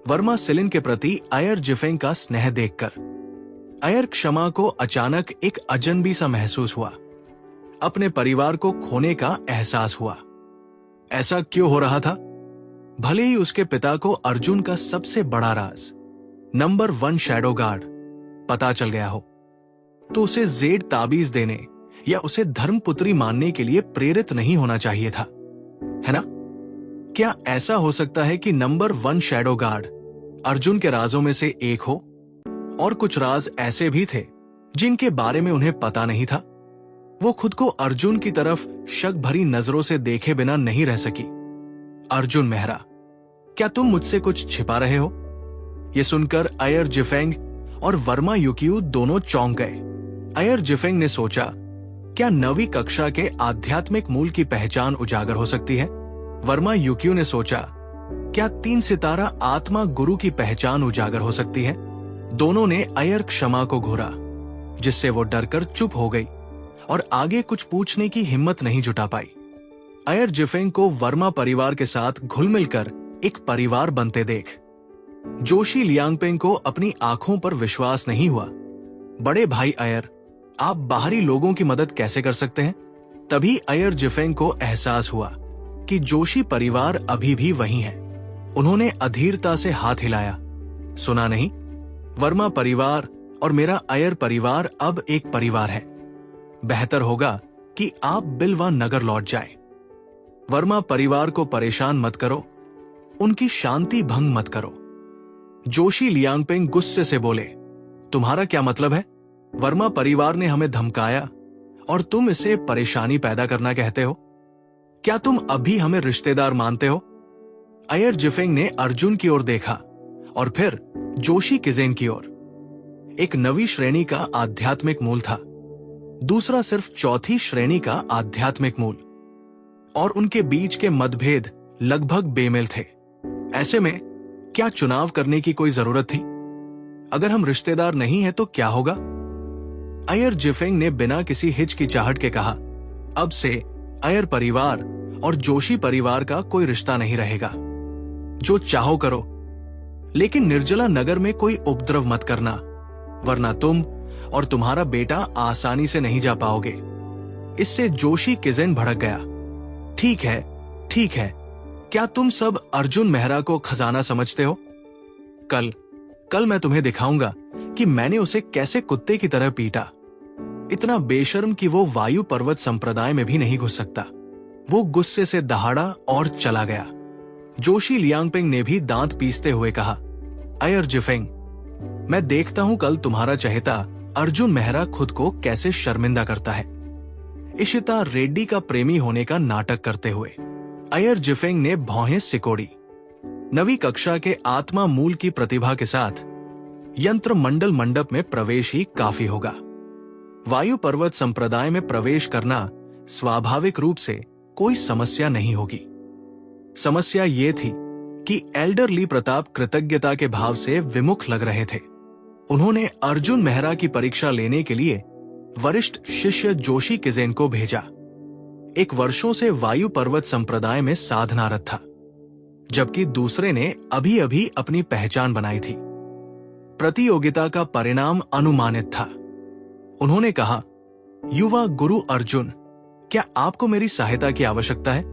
वर्मा सेलिन के प्रति अयर जिफेंग का स्नेह देखकर अयर क्षमा को अचानक एक अजनबी सा महसूस हुआ। अपने परिवार को खोने का एहसास हुआ। ऐसा क्यों हो रहा था? भले ही उसके पिता को अर्जुन का सबसे बड़ा राज, नंबर 1 शैडो गार्ड, पता चल गया हो, तो उसे जेड ताबीज देने या उसे धर्मपुत्री मानने के लिए प्रेरित नहीं होना चाहिए था, है ना? क्या ऐसा हो सकता है कि नंबर 1 शैडो गार्ड अर्जुन के राजों में से एक हो, और कुछ राज ऐसे भी थे जिनके बारे में उन्हें पता नहीं था? वो खुद को अर्जुन की तरफ शक भरी नजरों से देखे बिना नहीं रह सकी। अर्जुन मेहरा, क्या तुम मुझसे कुछ छिपा रहे हो? ये सुनकर अयर जिफेंग और वर्मा युकियू दोनों चौंक गए। अयर जिफेंग ने सोचा, क्या 9वीं कक्षा के आध्यात्मिक मूल की पहचान उजागर हो सकती है? वर्मा युकियू ने सोचा, क्या 3 सितारा आत्मा गुरु की पहचान उजागर हो सकती है? दोनों ने अयर क्षमा को घूरा, जिससे वो डरकर चुप हो गई और आगे कुछ पूछने की हिम्मत नहीं जुटा पाई। अयर जिफेंग को वर्मा परिवार के साथ घुल मिलकर एक परिवार बनते देख जोशी लियांगपेंग को अपनी आंखों पर विश्वास नहीं हुआ। बड़े भाई अयर, आप बाहरी लोगों की मदद कैसे कर सकते हैं? तभी अयर जिफेंग को एहसास हुआ कि जोशी परिवार अभी भी वही है। उन्होंने अधीरता से हाथ हिलाया। सुना नहीं? वर्मा परिवार और मेरा अयर परिवार अब एक परिवार है। बेहतर होगा कि आप बिलवा नगर लौट जाएं। वर्मा परिवार को परेशान मत करो, उनकी शांति भंग मत करो। जोशी लियांगपेंग गुस्से से बोले, तुम्हारा क्या मतलब है? वर्मा परिवार ने हमें धमकाया और तुम इसे परेशानी पैदा करना कहते हो? क्या तुम अभी हमें रिश्तेदार मानते हो? अयर जिफेंग ने अर्जुन की ओर देखा और फिर जोशी किजेन की ओर। एक 9वीं श्रेणी का आध्यात्मिक मूल था, दूसरा सिर्फ 4थी श्रेणी का आध्यात्मिक मूल, और उनके बीच के मतभेद लगभग बेमेल थे। ऐसे में क्या चुनाव करने की कोई जरूरत थी? अगर हम रिश्तेदार नहीं हैं तो क्या होगा? अयर जिफेंग ने बिना किसी हिचकिचाहट के कहा, अब से अयर परिवार और जोशी परिवार का कोई रिश्ता नहीं रहेगा। जो चाहो करो, लेकिन निर्जला नगर में कोई उपद्रव मत करना, वरना तुम और तुम्हारा बेटा आसानी से नहीं जा पाओगे। इससे जोशी किजेन भड़क गया। ठीक है, ठीक है, क्या तुम सब अर्जुन मेहरा को खजाना समझते हो? कल मैं तुम्हें दिखाऊंगा कि मैंने उसे कैसे कुत्ते की तरह पीटा। इतना बेशर्म कि वो वायु पर्वत संप्रदाय में भी नहीं घुस सकता। वो गुस्से से दहाड़ा और चला गया। जोशी लियांगपेंग ने भी दांत पीसते हुए कहा, अयर जिफेंग, मैं देखता हूं कल तुम्हारा चहेता अर्जुन मेहरा खुद को कैसे शर्मिंदा करता है। इशिता रेड्डी का प्रेमी होने का नाटक करते हुए अयर जिफेंग ने भौहें सिकोड़ी। 9वीं कक्षा के आत्मा मूल की प्रतिभा के साथ यंत्र मंडल मंडप में प्रवेश ही काफी होगा। वायु पर्वत संप्रदाय में प्रवेश करना स्वाभाविक रूप से कोई समस्या नहीं होगी। समस्या ये थी कि एल्डरली प्रताप कृतज्ञता के भाव से विमुख लग रहे थे। उन्होंने अर्जुन मेहरा की परीक्षा लेने के लिए वरिष्ठ शिष्य जोशी किजेन को भेजा। एक वर्षों से वायु पर्वत संप्रदाय में साधनारत था, जबकि दूसरे ने अभी अभी अपनी पहचान बनाई थी। प्रतियोगिता का परिणाम अनुमानित था। उन्होंने कहा, युवा गुरु अर्जुन, क्या आपको मेरी सहायता की आवश्यकता है?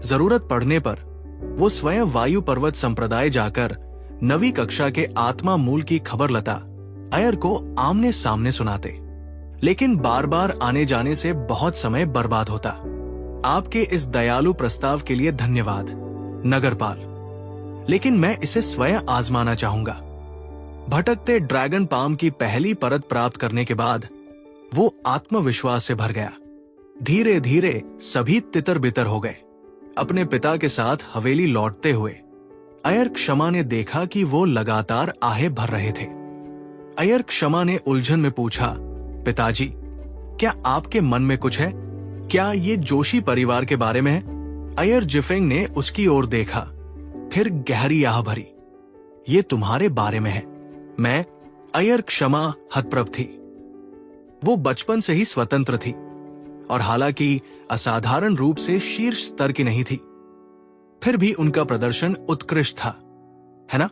जरूरत पड़ने पर वो स्वयं वायु पर्वत संप्रदाय जाकर 9वीं कक्षा के आत्मा मूल की खबर लता अयर को आमने सामने सुनाते, लेकिन बार बार आने जाने से बहुत समय बर्बाद होता। आपके इस दयालु प्रस्ताव के लिए धन्यवाद नगरपाल, लेकिन मैं इसे स्वयं आजमाना चाहूंगा। भटकते ड्रैगन पाम की पहली परत प्राप्त करने के बाद वो आत्मविश्वास से भर गया। धीरे धीरे सभी तितर बितर हो गए। अपने पिता के साथ हवेली लौटते हुए अय्यर क्षमा ने देखा कि वो लगातार आहें भर रहे थे। अय्यर क्षमा ने उलझन में पूछा, पिताजी, क्या आपके मन में कुछ है? क्या ये जोशी परिवार के बारे में है? अय्यर जिफेंग ने उसकी ओर देखा, फिर गहरी आह भरी। ये तुम्हारे बारे में है। मैं अय्यर क्षमा हतप्रभ थी। वो बचपन से ही स्वतंत्र थी और हालांकि असाधारण रूप से शीर्ष स्तर की नहीं थी, फिर भी उनका प्रदर्शन उत्कृष्ट था, है ना?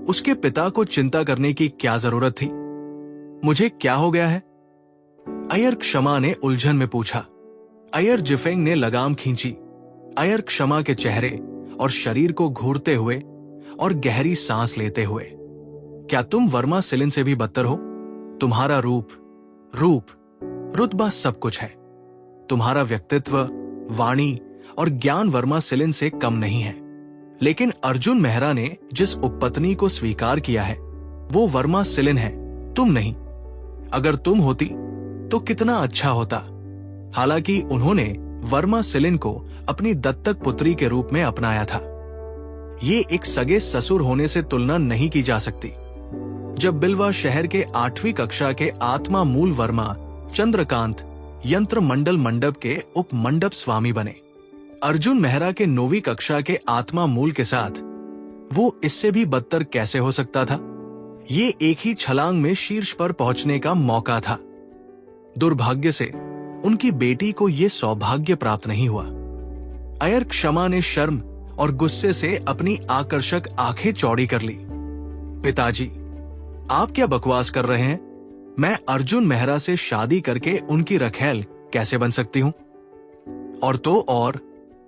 उसके पिता को चिंता करने की क्या जरूरत थी? मुझे क्या हो गया है? अय्यर क्षमा ने उलझन में पूछा। अय्यर जिफेंग ने लगाम खींची। अय्यर क्षमा के चेहरे और शरीर को घूरते हुए और गहरी सांस लेते हुए, क्या तुम वर्मा सिलिन से भी बदतर हो? तुम्हारा रूप, रुतबा सब कुछ है। तुम्हारा व्यक्तित्व, वाणी और ज्ञान वर्मा सिलिन से कम नहीं है। लेकिन अर्जुन मेहरा ने जिस उपपत्नी को स्वीकार किया है वो वर्मा सिलिन है, तुम नहीं। अगर तुम होती तो कितना अच्छा होता। हालांकि उन्होंने वर्मा सिलिन को अपनी दत्तक पुत्री के रूप में अपनाया था। ये एक सगे ससुर होने से तुलना नहीं की जा सकती। जब बिलवा शहर के 8वीं कक्षा के आत्मा मूल वर्मा चंद्रकांत यंत्र मंडल मंडप के उप मंडप स्वामी बने, अर्जुन मेहरा के 9वीं कक्षा के आत्मा मूल के साथ वो इससे भी बदतर कैसे हो सकता था? ये एक ही छलांग में शीर्ष पर पहुंचने का मौका था। दुर्भाग्य से उनकी बेटी को ये सौभाग्य प्राप्त नहीं हुआ। अय्यर क्षमा ने शर्म और गुस्से से अपनी आकर्षक आंखें चौड़ी कर ली। पिताजी, आप क्या बकवास कर रहे हैं? मैं अर्जुन मेहरा से शादी करके उनकी रखेल कैसे बन सकती हूं? और तो और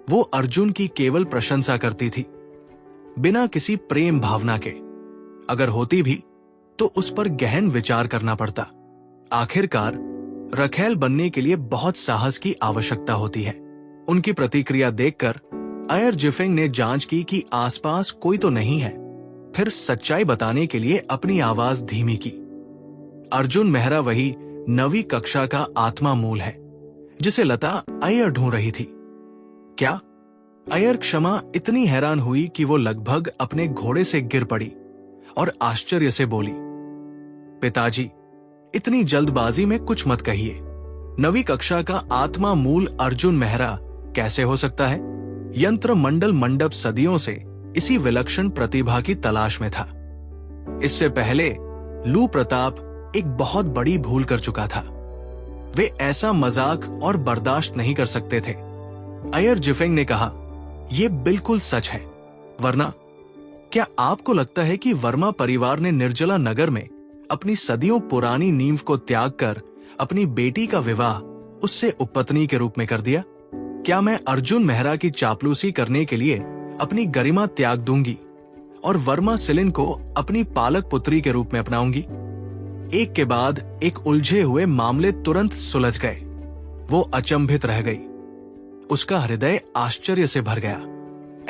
वो अर्जुन की केवल प्रशंसा करती थी, बिना किसी प्रेम भावना के। अगर होती भी तो उस पर गहन विचार करना पड़ता। आखिरकार रखेल बनने के लिए बहुत साहस की आवश्यकता होती है। उनकी प्रतिक्रिया देखकर अय्यर जिफेंग ने जांच की कि आसपास कोई तो नहीं है। फिर सच्चाई बताने के लिए अपनी आवाज धीमी की। अर्जुन मेहरा वही 9वीं कक्षा का आत्मा मूल है जिसे लता अय्यर ढूंढ रही थी। क्या? अय्यर क्षमा इतनी हैरान हुई कि वो लगभग अपने घोड़े से गिर पड़ी और आश्चर्य से बोली, पिताजी, इतनी जल्दबाजी में कुछ मत कहिए। 9वीं कक्षा का आत्मा मूल अर्जुन मेहरा कैसे हो सकता है? यंत्र मंडल मंडप सदियों से इसी विलक्षण प्रतिभा की तलाश में था। इससे पहले लू प्रताप एक बहुत बड़ी भूल कर चुका था। वे ऐसा मजाक और बर्दाश्त नहीं कर सकते थे। अय्यर जिफेंग ने कहा, यह बिल्कुल सच है। वरना क्या आपको लगता है कि वर्मा परिवार ने निर्जला नगर में अपनी सदियों पुरानी नींव को त्याग कर अपनी बेटी का विवाह उससे उपपत्नी के रूप में कर दिया? क्या मैं अर्जुन मेहरा की चापलूसी करने के लिए अपनी गरिमा त्याग दूंगी और वर्मा सिलिन को अपनी पालक पुत्री के रूप में अपनाऊंगी? एक के बाद एक उलझे हुए मामले तुरंत सुलझ गए। वो अचंभित रह गई। उसका हृदय आश्चर्य से भर गया।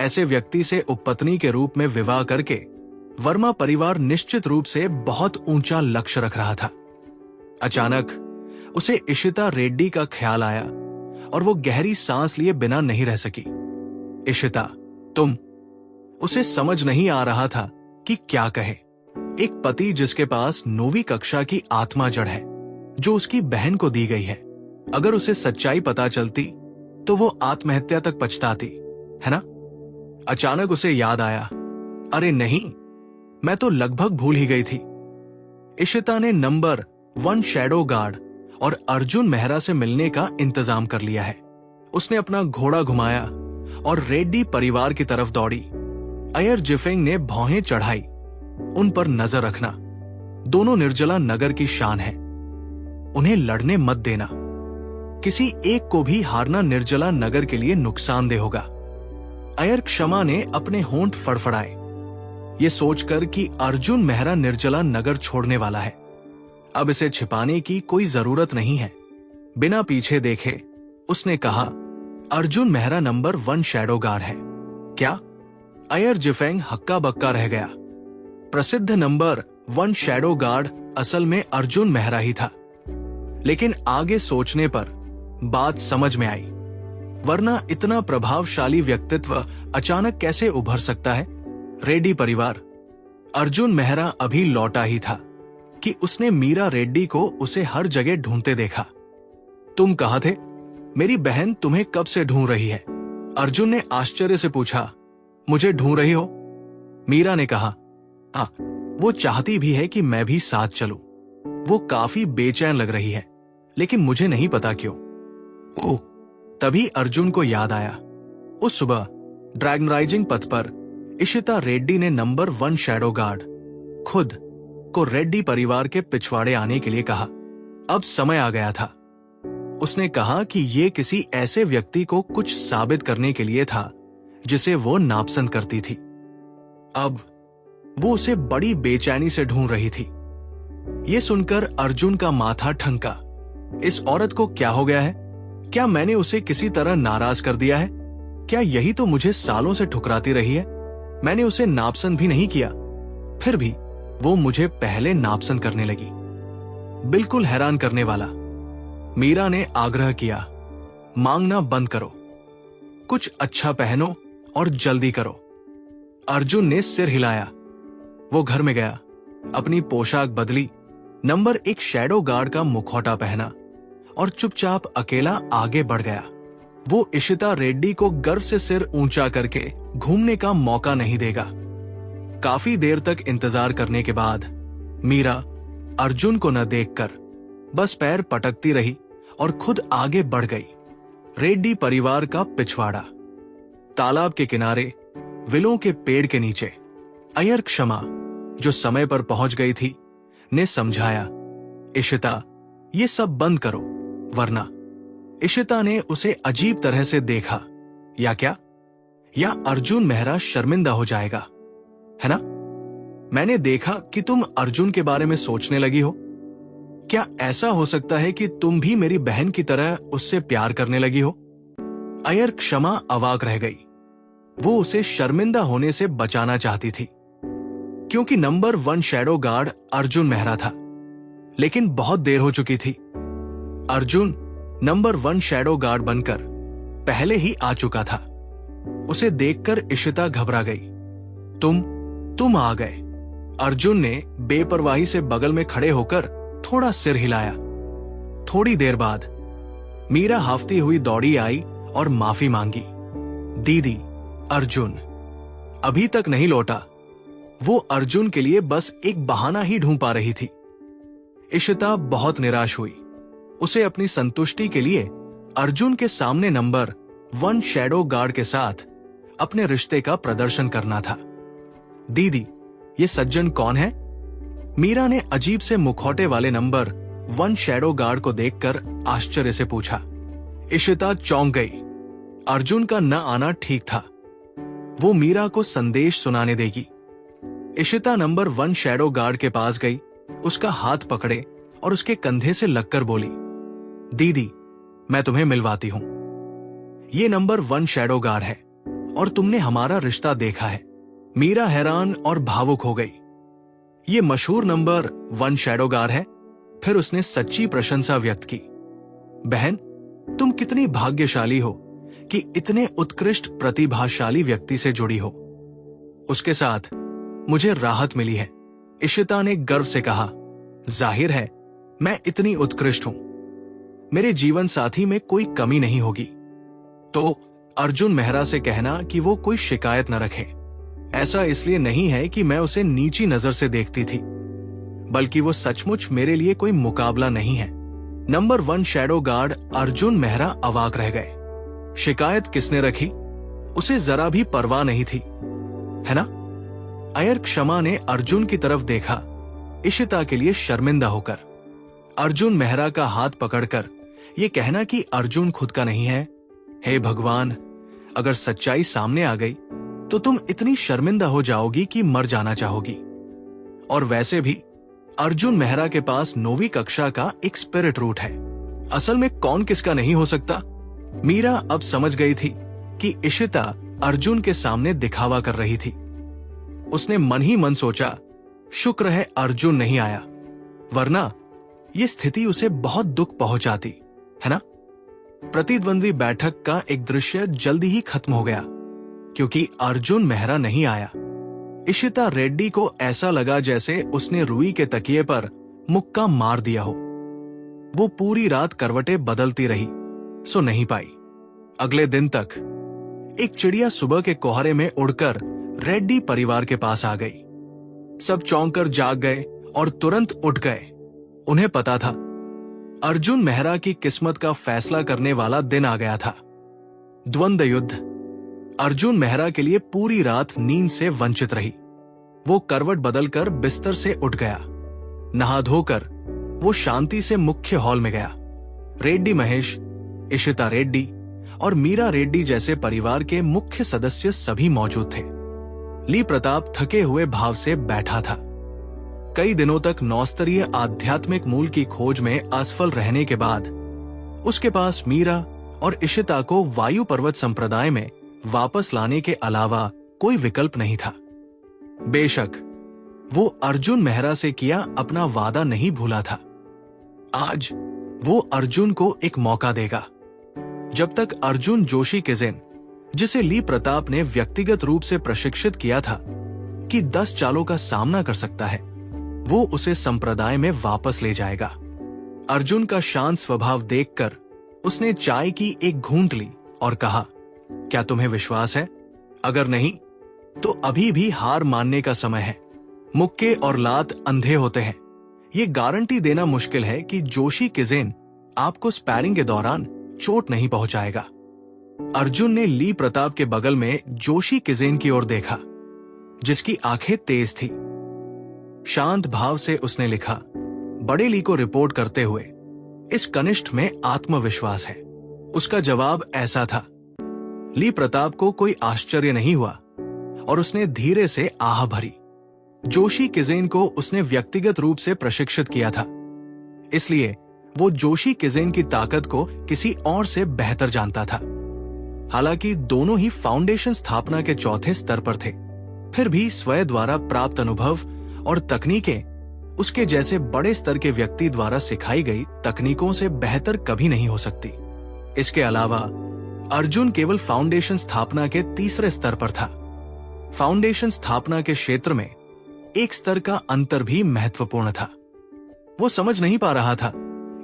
ऐसे व्यक्ति से उपपत्नी के रूप में विवाह करके वर्मा परिवार निश्चित रूप से बहुत ऊंचा लक्ष्य रख रहा था। अचानक उसे इशिता रेड्डी का ख्याल आया और वो गहरी सांस लिए बिना नहीं रह सकी। इशिता, तुम? उसे समझ नहीं आ रहा था कि क्या कहे। एक पति जिसके पास 9वीं कक्षा की आत्मा जड़ है जो उसकी बहन को दी गई है। अगर उसे सच्चाई पता चलती तो वो आत्महत्या तक पछताती, है ना? अचानक उसे याद आया, अरे नहीं, मैं तो लगभग भूल ही गई थी। इशिता ने नंबर 1 शैडो गार्ड और अर्जुन मेहरा से मिलने का इंतजाम कर लिया है। उसने अपना घोड़ा घुमाया और रेड्डी परिवार की तरफ दौड़ी। अय्यर जिफेंग ने भौहें चढ़ाई। उन पर नजर रखना। दोनों निर्जला नगर की शान है। उन्हें लड़ने मत देना। किसी एक को भी हारना निर्जला नगर के लिए नुकसानदेह होगा। अय्यर क्षमा ने अपने होंठ फड़फड़ाए, ये सोचकर कि अर्जुन मेहरा निर्जला नगर छोड़ने वाला है। अब इसे छिपाने की कोई जरूरत नहीं है। बिना पीछे देखे उसने कहा, Arjun Mehra number 1 shadow guard है। क्या? अय्यर जिफेंग हक्का बक्का रह गया। प्रसिद्ध नंबर 1 शैडो गार्ड असल में अर्जुन मेहरा ही था। लेकिन आगे सोचने पर बात समझ में आई, वरना इतना प्रभावशाली व्यक्तित्व अचानक कैसे उभर सकता है। रेड्डी परिवार। अर्जुन मेहरा अभी लौटा ही था कि उसने मीरा रेड्डी को उसे हर जगह ढूंढते देखा। तुम कहाँ थे? मेरी बहन तुम्हें कब से ढूंढ रही है। अर्जुन ने आश्चर्य से पूछा। मुझे ढूंढ रही हो? मीरा ने कहा, हाँ, वो चाहती भी है कि मैं भी साथ चलूं। वो काफी बेचैन लग रही है, लेकिन मुझे नहीं पता क्यों। ओह, तभी अर्जुन को याद आया। उस सुबह ड्रैगनराइजिंग पथ पर इशिता रेड्डी ने नंबर 1 शैडो गार्ड खुद को रेड्डी परिवार के पिछवाड़े आने के लिए कहा। अब समय आ गया था। उसने कहा कि ये किसी ऐसे व्यक्ति को कुछ साबित करने के लिए था जिसे वो नापसंद करती थी। अब वो उसे बड़ी बेचैनी से ढूंढ रही थी। ये सुनकर अर्जुन का माथा ठनका। इस औरत को क्या हो गया है? क्या मैंने उसे किसी तरह नाराज कर दिया है? क्या यही तो मुझे सालों से ठुकराती रही है? मैंने उसे नापसंद भी नहीं किया, फिर भी वो मुझे पहले नापसंद करने लगी। बिल्कुल हैरान करने वाला। मीरा ने आग्रह किया, मांगना बंद करो, कुछ अच्छा पहनो और जल्दी करो। अर्जुन ने सिर हिलाया। वो घर में गया, अपनी पोशाक बदली, नंबर 1 शैडो गार्ड का मुखौटा पहना और चुपचाप अकेला आगे बढ़ गया। वो इशिता रेड्डी को गर्व से सिर ऊंचा करके घूमने का मौका नहीं देगा। काफी देर तक इंतजार करने के बाद मीरा अर्जुन को न देखकर बस पैर पटकती रही और खुद आगे बढ़ गई। रेड्डी परिवार का पिछवाड़ा, तालाब के किनारे, विलों के पेड़ के नीचे। अय्यर क्षमा, जो समय पर पहुंच गई थी, ने समझाया, इशिता, ये सब बंद करो, वरना। इशिता ने उसे अजीब तरह से देखा। या क्या? या अर्जुन मेहरा शर्मिंदा हो जाएगा, है ना? मैंने देखा कि तुम अर्जुन के बारे में सोचने लगी हो। क्या ऐसा हो सकता है कि तुम भी मेरी बहन की तरह उससे प्यार करने लगी हो? अय्यर क्षमा अवाक रह गई। वो उसे शर्मिंदा होने से बचाना चाहती थी, क्योंकि number 1 shadow guard Arjun Mehra था। लेकिन बहुत देर हो चुकी थी। अर्जुन नंबर 1 शैडो गार्ड बनकर पहले ही आ चुका था। उसे देखकर इशिता घबरा गई। तुम आ गए। अर्जुन ने बेपरवाही से बगल में खड़े होकर थोड़ा सिर हिलाया। थोड़ी देर बाद मीरा हाफती हुई दौड़ी आई और माफी मांगी। दीदी, अर्जुन अभी तक नहीं लौटा। वो अर्जुन के लिए बस एक बहाना ही ढूंढ पा रही थी। इशिता बहुत निराश हुई। उसे अपनी संतुष्टि के लिए अर्जुन के सामने नंबर 1 शैडो गार्ड के साथ अपने रिश्ते का प्रदर्शन करना था। दीदी, ये सज्जन कौन है? मीरा ने अजीब से मुखौटे वाले नंबर 1 शैडो गार्ड को देखकर आश्चर्य से पूछा। इशिता चौंक गई। अर्जुन का न आना ठीक था। वो मीरा को संदेश सुनाने देगी। इशिता नंबर 1 शैडो गार्ड के पास गई, उसका हाथ पकड़े और उसके कंधे से लगकर बोली, दीदी, मैं तुम्हें मिलवाती हूं। ये नंबर 1 शैडो गार्ड है और तुमने हमारा रिश्ता देखा है। मीरा हैरान और भावुक हो गई। ये मशहूर नंबर 1 शैडो गार्ड है। फिर उसने सच्ची प्रशंसा व्यक्त की। बहन, तुम कितनी भाग्यशाली हो कि इतने उत्कृष्ट प्रतिभाशाली व्यक्ति से जुड़ी हो। उसके साथ मुझे राहत मिली है, इशिता ने गर्व से कहा। जाहिर है मैं इतनी उत्कृष्ट हूं, मेरे जीवन साथी में कोई कमी नहीं होगी। तो अर्जुन मेहरा से कहना कि वो कोई शिकायत न रखे। ऐसा इसलिए नहीं है कि मैं उसे नीची नजर से देखती थी, बल्कि वो सचमुच मेरे लिए कोई मुकाबला नहीं है। Number 1 shadow guard Arjun Mehra अवाक रह गए। शिकायत किसने रखी? उसे जरा भी परवाह नहीं थी, है ना? अय्यर क्षमा ने अर्जुन की तरफ देखा, इशिता के लिए शर्मिंदा होकर। अर्जुन मेहरा का हाथ पकड़कर ये कहना कि अर्जुन खुद का नहीं है। हे भगवान, अगर सच्चाई सामने आ गई तो तुम इतनी शर्मिंदा हो जाओगी कि मर जाना चाहोगी। और वैसे भी अर्जुन मेहरा के पास 9वीं कक्षा का एक स्पिरिट रूट है। असल में कौन किसका नहीं हो सकता। मीरा अब समझ गई थी कि इशिता अर्जुन के सामने दिखावा कर रही थी। उसने मन ही मन सोचा, शुक्र है अर्जुन नहीं आया, वरना ये स्थिति उसे बहुत दुख पहुंचाती, है ना? प्रतिद्वंद्वी बैठक का एक दृश्य जल्दी ही खत्म हो गया, क्योंकि अर्जुन मेहरा नहीं आया। इशिता रेड्डी को ऐसा लगा जैसे उसने रुई के तकिए पर मुक्का मार दिया हो। वो पूरी रात करवटें बदलती रही, सो नहीं पाई। अगले दिन तक एक चिड़िया सुबह के कोहरे में उड़कर रेड्डी परिवार के पास आ गई। सब चौंक कर जाग गए और तुरंत उठ गए। उन्हें पता था अर्जुन मेहरा की किस्मत का फैसला करने वाला दिन आ गया था। द्वंद्व युद्ध। अर्जुन मेहरा के लिए पूरी रात नींद से वंचित रही। वो करवट बदलकर बिस्तर से उठ गया। नहा धोकर वो शांति से मुख्य हॉल में गया। रेड्डी महेश, इशिता रेड्डी और मीरा रेड्डी जैसे परिवार के मुख्य सदस्य सभी मौजूद थे। ली प्रताप थके हुए भाव से बैठा था। कई दिनों तक नौस्तरीय आध्यात्मिक मूल की खोज में असफल रहने के बाद उसके पास मीरा और इशिता को वायु पर्वत संप्रदाय में वापस लाने के अलावा कोई विकल्प नहीं था। बेशक वो अर्जुन मेहरा से किया अपना वादा नहीं भूला था। आज वो अर्जुन को एक मौका देगा। जब तक अर्जुन जोशी किजेन, जिसे ली प्रताप ने व्यक्तिगत रूप से प्रशिक्षित किया था कि 10 चालों का सामना कर सकता है, वो उसे संप्रदाय में वापस ले जाएगा। अर्जुन का शांत स्वभाव देखकर उसने चाय की एक घूंट ली और कहा, क्या तुम्हें विश्वास है? अगर नहीं तो अभी भी हार मानने का समय है। मुक्के और लात अंधे होते हैं। ये गारंटी देना मुश्किल है कि जोशी किजेन आपको स्पैरिंग के दौरान चोट नहीं पहुंचाएगा। अर्जुन ने ली प्रताप के बगल में जोशी किजेन की ओर देखा, जिसकी आंखें तेज थी। शांत भाव से उसने लिखा, बड़े ली को रिपोर्ट करते हुए, इस कनिष्ठ में आत्मविश्वास है। उसका जवाब ऐसा था। ली प्रताप को कोई आश्चर्य नहीं हुआ और उसने धीरे से आह भरी। जोशी किजेन को उसने व्यक्तिगत रूप से प्रशिक्षित किया था, इसलिए वो जोशी किजेन की ताकत को किसी और से बेहतर जानता था। हालांकि दोनों ही फाउंडेशन स्थापना के चौथे स्तर पर थे, फिर भी स्वयं द्वारा प्राप्त अनुभव और तकनीकें उसके जैसे बड़े स्तर के व्यक्ति द्वारा सिखाई गई तकनीकों से बेहतर कभी नहीं हो सकती। इसके अलावा अर्जुन केवल फाउंडेशन स्थापना के तीसरे स्तर पर था। फाउंडेशन स्थापना के क्षेत्र में एक स्तर का अंतर भी महत्वपूर्ण था। वो समझ नहीं पा रहा था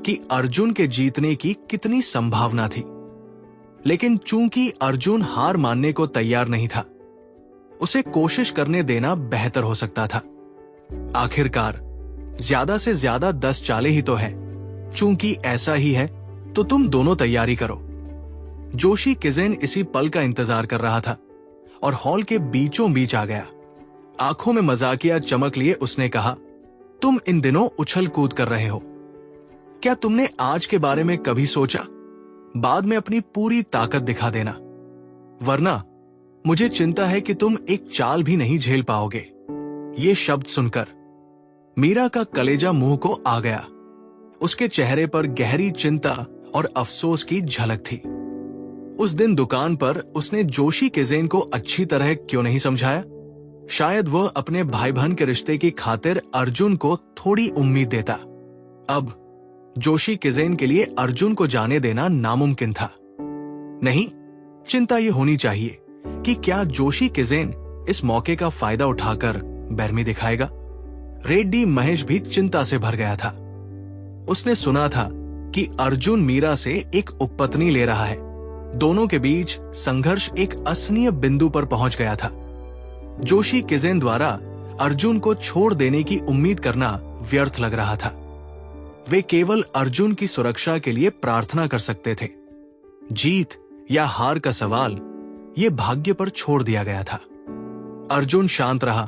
कि अर्जुन के जीतने की कितनी संभावना थी, लेकिन चूंकि अर्जुन हार मानने को तैयार नहीं था, उसे कोशिश करने देना बेहतर हो सकता था। आखिरकार ज्यादा से ज्यादा 10 चालें ही तो हैं। चूंकि ऐसा ही है तो तुम दोनों तैयारी करो। जोशी किजेन इसी पल का इंतजार कर रहा था और हॉल के बीचों बीच आ गया। आंखों में मजाकिया चमक लिए उसने कहा, तुम इन दिनों उछल कूद कर रहे हो। क्या तुमने आज के बारे में कभी सोचा? बाद में अपनी पूरी ताकत दिखा देना, वरना मुझे चिंता है कि तुम एक चाल भी नहीं झेल पाओगे। ये शब्द सुनकर मीरा का कलेजा मुंह को आ गया। उसके चेहरे पर गहरी चिंता और अफसोस की झलक थी। उस दिन दुकान पर उसने जोशी किजेन को अच्छी तरह क्यों नहीं समझाया? शायद वह अपने भाई बहन के रिश्ते की खातिर अर्जुन को थोड़ी उम्मीद देता। अब जोशी किजेन के लिए अर्जुन को जाने देना नामुमकिन था। नहीं, चिंता ये होनी चाहिए कि क्या जोशी किजेन इस मौके का फायदा उठाकर बेरमी दिखाएगा। रेड्डी महेश भी चिंता से भर गया था। उसने सुना था कि अर्जुन मीरा से एक उपपत्नी ले रहा है। दोनों के बीच संघर्ष एक असहनीय बिंदु पर पहुंच गया था। जोशी किजेन द्वारा अर्जुन को छोड़ देने की उम्मीद करना व्यर्थ लग रहा था। वे केवल अर्जुन की सुरक्षा के लिए प्रार्थना कर सकते थे। जीत या हार का सवाल ये भाग्य पर छोड़ दिया गया था। अर्जुन शांत रहा,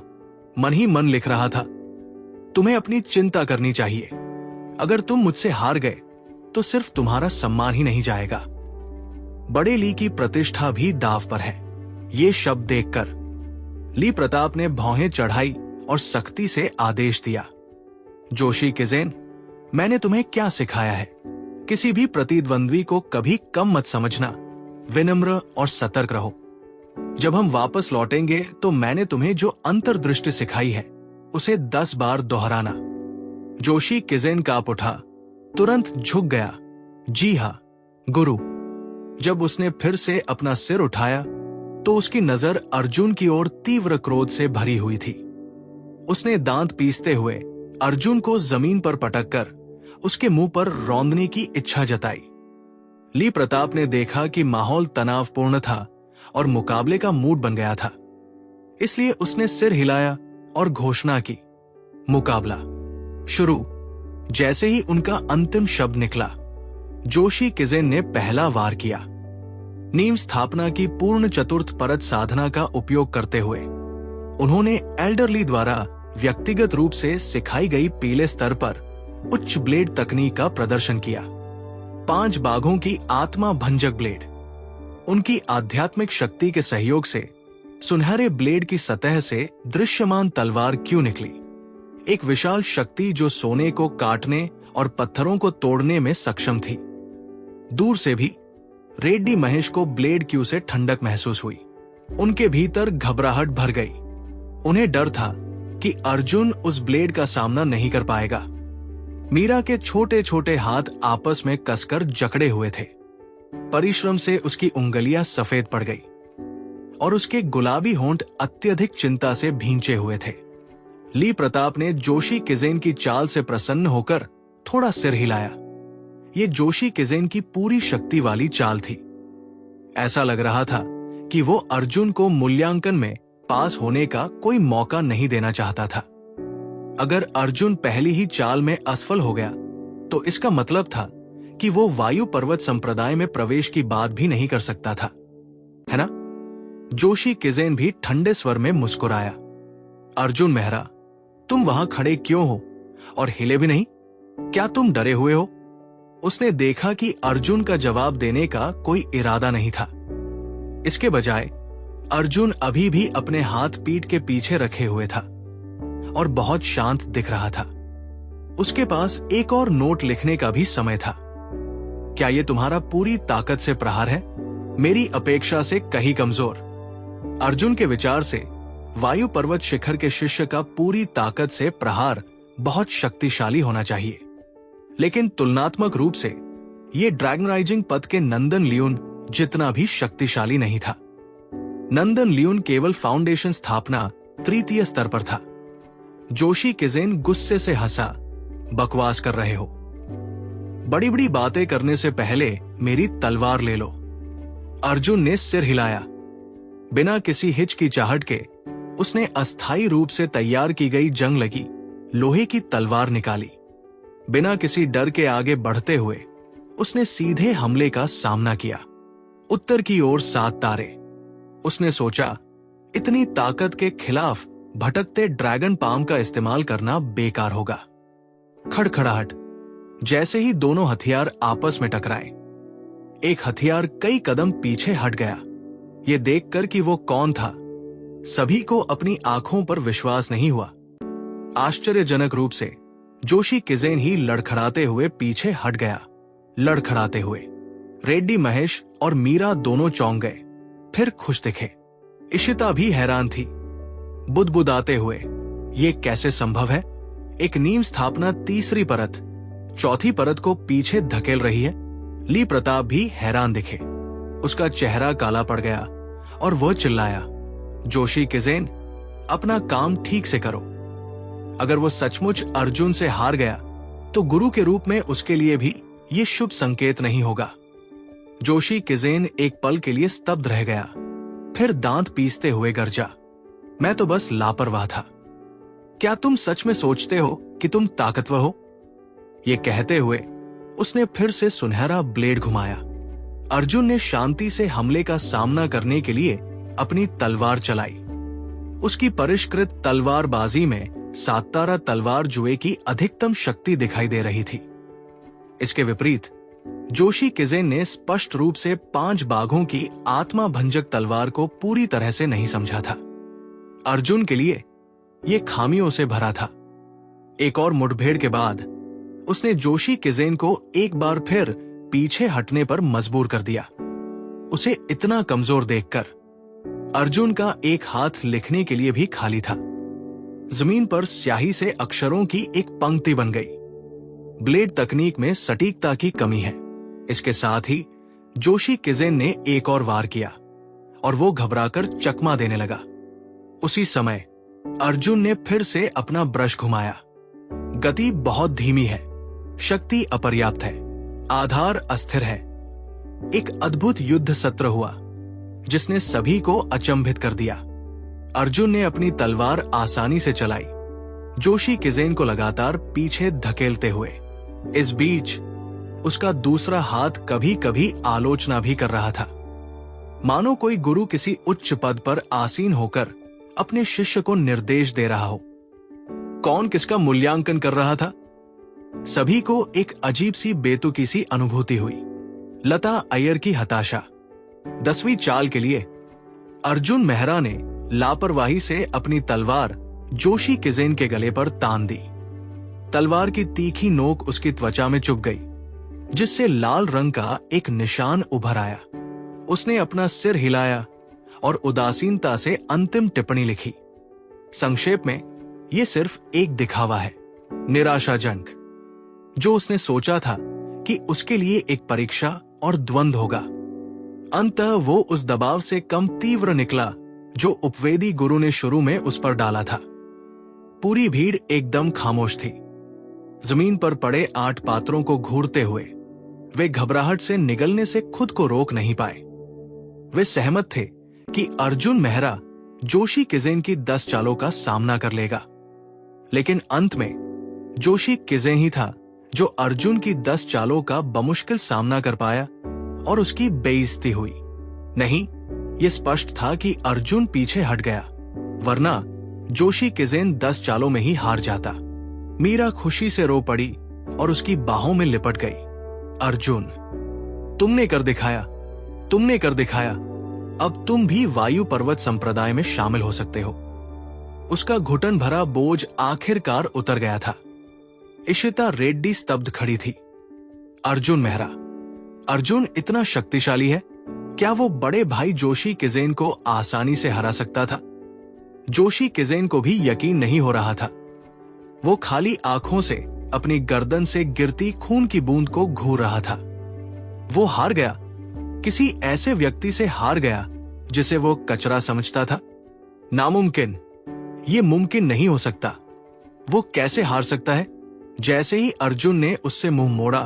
मन ही मन लिख रहा था, तुम्हें अपनी चिंता करनी चाहिए। अगर तुम मुझसे हार गए तो सिर्फ तुम्हारा सम्मान ही नहीं जाएगा, बड़े ली की प्रतिष्ठा भी दांव पर है। ये शब्द देखकर ली प्रताप ने भौहें चढ़ाई और सख्ती से आदेश दिया, जोशी किजेन, मैंने तुम्हें क्या सिखाया है? किसी भी प्रतिद्वंद्वी को कभी कम मत समझना, विनम्र और सतर्क रहो। जब हम वापस लौटेंगे तो मैंने तुम्हें जो अंतर्दृष्टि सिखाई है उसे 10 बार दोहराना। जोशी किजेन कांप उठा, तुरंत झुक गया। जी हाँ गुरु, जब उसने फिर से अपना सिर उठाया तो उसकी नजर अर्जुन की ओर तीव्र क्रोध से भरी हुई थी। उसने दांत पीसते हुए अर्जुन को जमीन पर पटककर उसके मुंह पर रौंदने की इच्छा जताई। ली प्रताप ने देखा कि माहौल तनावपूर्ण था और मुकाबले का मूड बन गया था, इसलिए उसने सिर हिलाया और घोषणा की, मुकाबला शुरू। जैसे ही उनका अंतिम शब्द निकला, जोशी किजेन ने पहला वार किया। नींव स्थापना की पूर्ण चतुर्थ परत साधना का उपयोग करते हुए उन्होंने एल्डरली द्वारा व्यक्तिगत रूप से सिखाई गई पीले स्तर पर उच्च ब्लेड तकनीक का प्रदर्शन किया। 5 बाघों की आत्मा भंजक ब्लेड। उनकी आध्यात्मिक शक्ति के सहयोग से सुनहरे ब्लेड की सतह से दृश्यमान तलवार क्यों निकली, एक विशाल शक्ति जो सोने को काटने और पत्थरों को तोड़ने में सक्षम थी। दूर से भी रेड्डी महेश को ब्लेड क्यू से ठंडक महसूस हुई। उनके भीतर घबराहट भर गई। उन्हें डर था कि अर्जुन उस ब्लेड का सामना नहीं कर पाएगा। मीरा के छोटे छोटे हाथ आपस में कसकर जकड़े हुए थे। परिश्रम से उसकी उंगलियां सफेद पड़ गई और उसके गुलाबी होंठ अत्यधिक चिंता से भींचे हुए थे। ली प्रताप ने जोशी किजेन की चाल से प्रसन्न होकर थोड़ा सिर हिलाया। ये जोशी किजेन की पूरी शक्ति वाली चाल थी। ऐसा लग रहा था कि वो अर्जुन को मूल्यांकन में पास होने का कोई मौका नहीं देना चाहता था। अगर अर्जुन पहली ही चाल में असफल हो गया तो इसका मतलब था कि वो वायु पर्वत संप्रदाय में प्रवेश की बात भी नहीं कर सकता था, है ना? जोशी किजेन भी ठंडे स्वर में मुस्कुराया। अर्जुन मेहरा, तुम वहां खड़े क्यों हो और हिले भी नहीं? क्या तुम डरे हुए हो? उसने देखा कि अर्जुन का जवाब देने का कोई इरादा नहीं था। इसके बजाय अर्जुन अभी भी अपने हाथ पीठ के पीछे रखे हुए था और बहुत शांत दिख रहा था। उसके पास एक और नोट लिखने का भी समय था। क्या यह तुम्हारा पूरी ताकत से प्रहार है? मेरी अपेक्षा से कहीं कमजोर। अर्जुन के विचार से वायु पर्वत शिखर के शिष्य का पूरी ताकत से प्रहार बहुत शक्तिशाली होना चाहिए, लेकिन तुलनात्मक रूप से यह ड्रैगनराइजिंग पथ के नंदन लियोन जितना भी शक्तिशाली नहीं था। नंदन लियोन केवल फाउंडेशन स्थापना तृतीय स्तर पर था। जोशी किजेन गुस्से से हंसा, बकवास कर रहे हो। बड़ी बड़ी बातें करने से पहले मेरी तलवार ले लो। अर्जुन ने सिर हिलाया। बिना किसी हिचकिचाहट के उसने अस्थायी रूप से तैयार की गई जंग लगी लोहे की तलवार निकाली। बिना किसी डर के आगे बढ़ते हुए उसने सीधे हमले का सामना किया। उत्तर की ओर 7 तारे। उसने सोचा, इतनी ताकत के खिलाफ भटकते ड्रैगन पाम का इस्तेमाल करना बेकार होगा। खड़खड़ाहट। जैसे ही दोनों हथियार आपस में टकराए, एक हथियार कई कदम पीछे हट गया। ये देखकर कि वो कौन था, सभी को अपनी आंखों पर विश्वास नहीं हुआ। आश्चर्यजनक रूप से जोशी किजेन ही लड़खड़ाते हुए पीछे हट गया। लड़खड़ाते हुए रेड्डी महेश और मीरा दोनों चौंक गए, फिर खुश दिखे। इशिता भी हैरान थी, बुदबुदाते हुए, ये कैसे संभव है? एक नींव स्थापना तीसरी परत चौथी परत को पीछे धकेल रही है। ली प्रताप भी हैरान दिखे। उसका चेहरा काला पड़ गया और वह चिल्लाया, जोशी किजेन, अपना काम ठीक से करो। अगर वो सचमुच अर्जुन से हार गया तो गुरु के रूप में उसके लिए भी ये शुभ संकेत नहीं होगा। जोशी किजेन एक पल के लिए स्तब्ध रह गया, फिर दांत पीसते हुए गरजा, मैं तो बस लापरवाह था। क्या तुम सच में सोचते हो कि तुम ताकतवर हो? ये कहते हुए उसने फिर से सुनहरा ब्लेड घुमाया। अर्जुन ने शांति से हमले का सामना करने के लिए अपनी तलवार चलाई। उसकी परिष्कृत तलवारबाजी में 7 तारा तलवार जुए की अधिकतम शक्ति दिखाई दे रही थी। इसके विपरीत जोशी किजेन ने स्पष्ट रूप से 5 बाघों की आत्मा भंजक तलवार को पूरी तरह से नहीं समझा था। अर्जुन के लिए यह खामियों से भरा था। एक और मुठभेड़ के बाद उसने जोशी किजेन को एक बार फिर पीछे हटने पर मजबूर कर दिया। उसे इतना कमजोर देखकर अर्जुन का एक हाथ लिखने के लिए भी खाली था। जमीन पर स्याही से अक्षरों की एक पंक्ति बन गई। ब्लेड तकनीक में सटीकता की कमी है। इसके साथ ही जोशी किजेन ने एक और वार किया और वो घबराकर चकमा देने लगा। उसी समय अर्जुन ने फिर से अपना ब्रश घुमाया। गति बहुत धीमी है, शक्ति अपर्याप्त है, आधार अस्थिर है। एक अद्भुत युद्ध सत्र हुआ जिसने सभी को अचंभित कर दिया। अर्जुन ने अपनी तलवार आसानी से चलाई, जोशी किजेन को लगातार पीछे धकेलते हुए। इस बीच उसका दूसरा हाथ कभी कभी आलोचना भी कर रहा था, मानो कोई गुरु किसी उच्च पद पर आसीन होकर अपने शिष्य को निर्देश दे रहा हो। कौन किसका मूल्यांकन कर रहा था? सभी को एक अजीब सी बेतुकी सी अनुभूति हुई। लता अय्यर की हताशा। 10वीं चाल के लिए अर्जुन मेहरा ने लापरवाही से अपनी तलवार जोशी किजेन के गले पर तान दी। तलवार की तीखी नोक उसकी त्वचा में चुभ गई, जिससे लाल रंग का एक निशान उभर आया। उसने अपना सिर हिलाया और उदासीनता से अंतिम टिप्पणी लिखी। संक्षेप में, यह सिर्फ एक दिखावा है, निराशाजनक। जो उसने सोचा था कि उसके लिए एक परीक्षा और द्वंद्व होगा, अंततः वो उस दबाव से कम तीव्र निकला जो उपवेदी गुरु ने शुरू में उस पर डाला था। पूरी भीड़ एकदम खामोश थी। जमीन पर पड़े 8 पात्रों को घूरते हुए वे घबराहट से निगलने से खुद को रोक नहीं पाए। वे सहमत थे कि अर्जुन मेहरा जोशी किजेन की 10 चालों का सामना कर लेगा, लेकिन अंत में जोशी किजेन ही था जो अर्जुन की 10 चालों का बमुश्किल सामना कर पाया और उसकी बेइज्जती हुई। नहीं, यह स्पष्ट था कि अर्जुन पीछे हट गया, वरना जोशी किजेन 10 चालों में ही हार जाता। मीरा खुशी से रो पड़ी और उसकी बाहों में लिपट गई। अर्जुन, तुमने कर दिखाया, तुमने कर दिखाया। अब तुम भी वायु पर्वत संप्रदाय में शामिल हो सकते हो। उसका घुटन भरा बोझ आखिरकार उतर गया था। इशिता रेड्डी स्तब्ध खड़ी थी। अर्जुन मेहरा, अर्जुन इतना शक्तिशाली है? क्या वो बड़े भाई जोशी किजेन को आसानी से हरा सकता था? जोशी किजेन को भी यकीन नहीं हो रहा था। वो खाली आंखों से अपनी गर्दन से गिरती खून की बूंद को घूर रहा था। वो हार गया, किसी ऐसे व्यक्ति से हार गया जिसे वो कचरा समझता था। नामुमकिन, ये मुमकिन नहीं हो सकता। वो कैसे हार सकता है? जैसे ही अर्जुन ने उससे मुंह मोड़ा,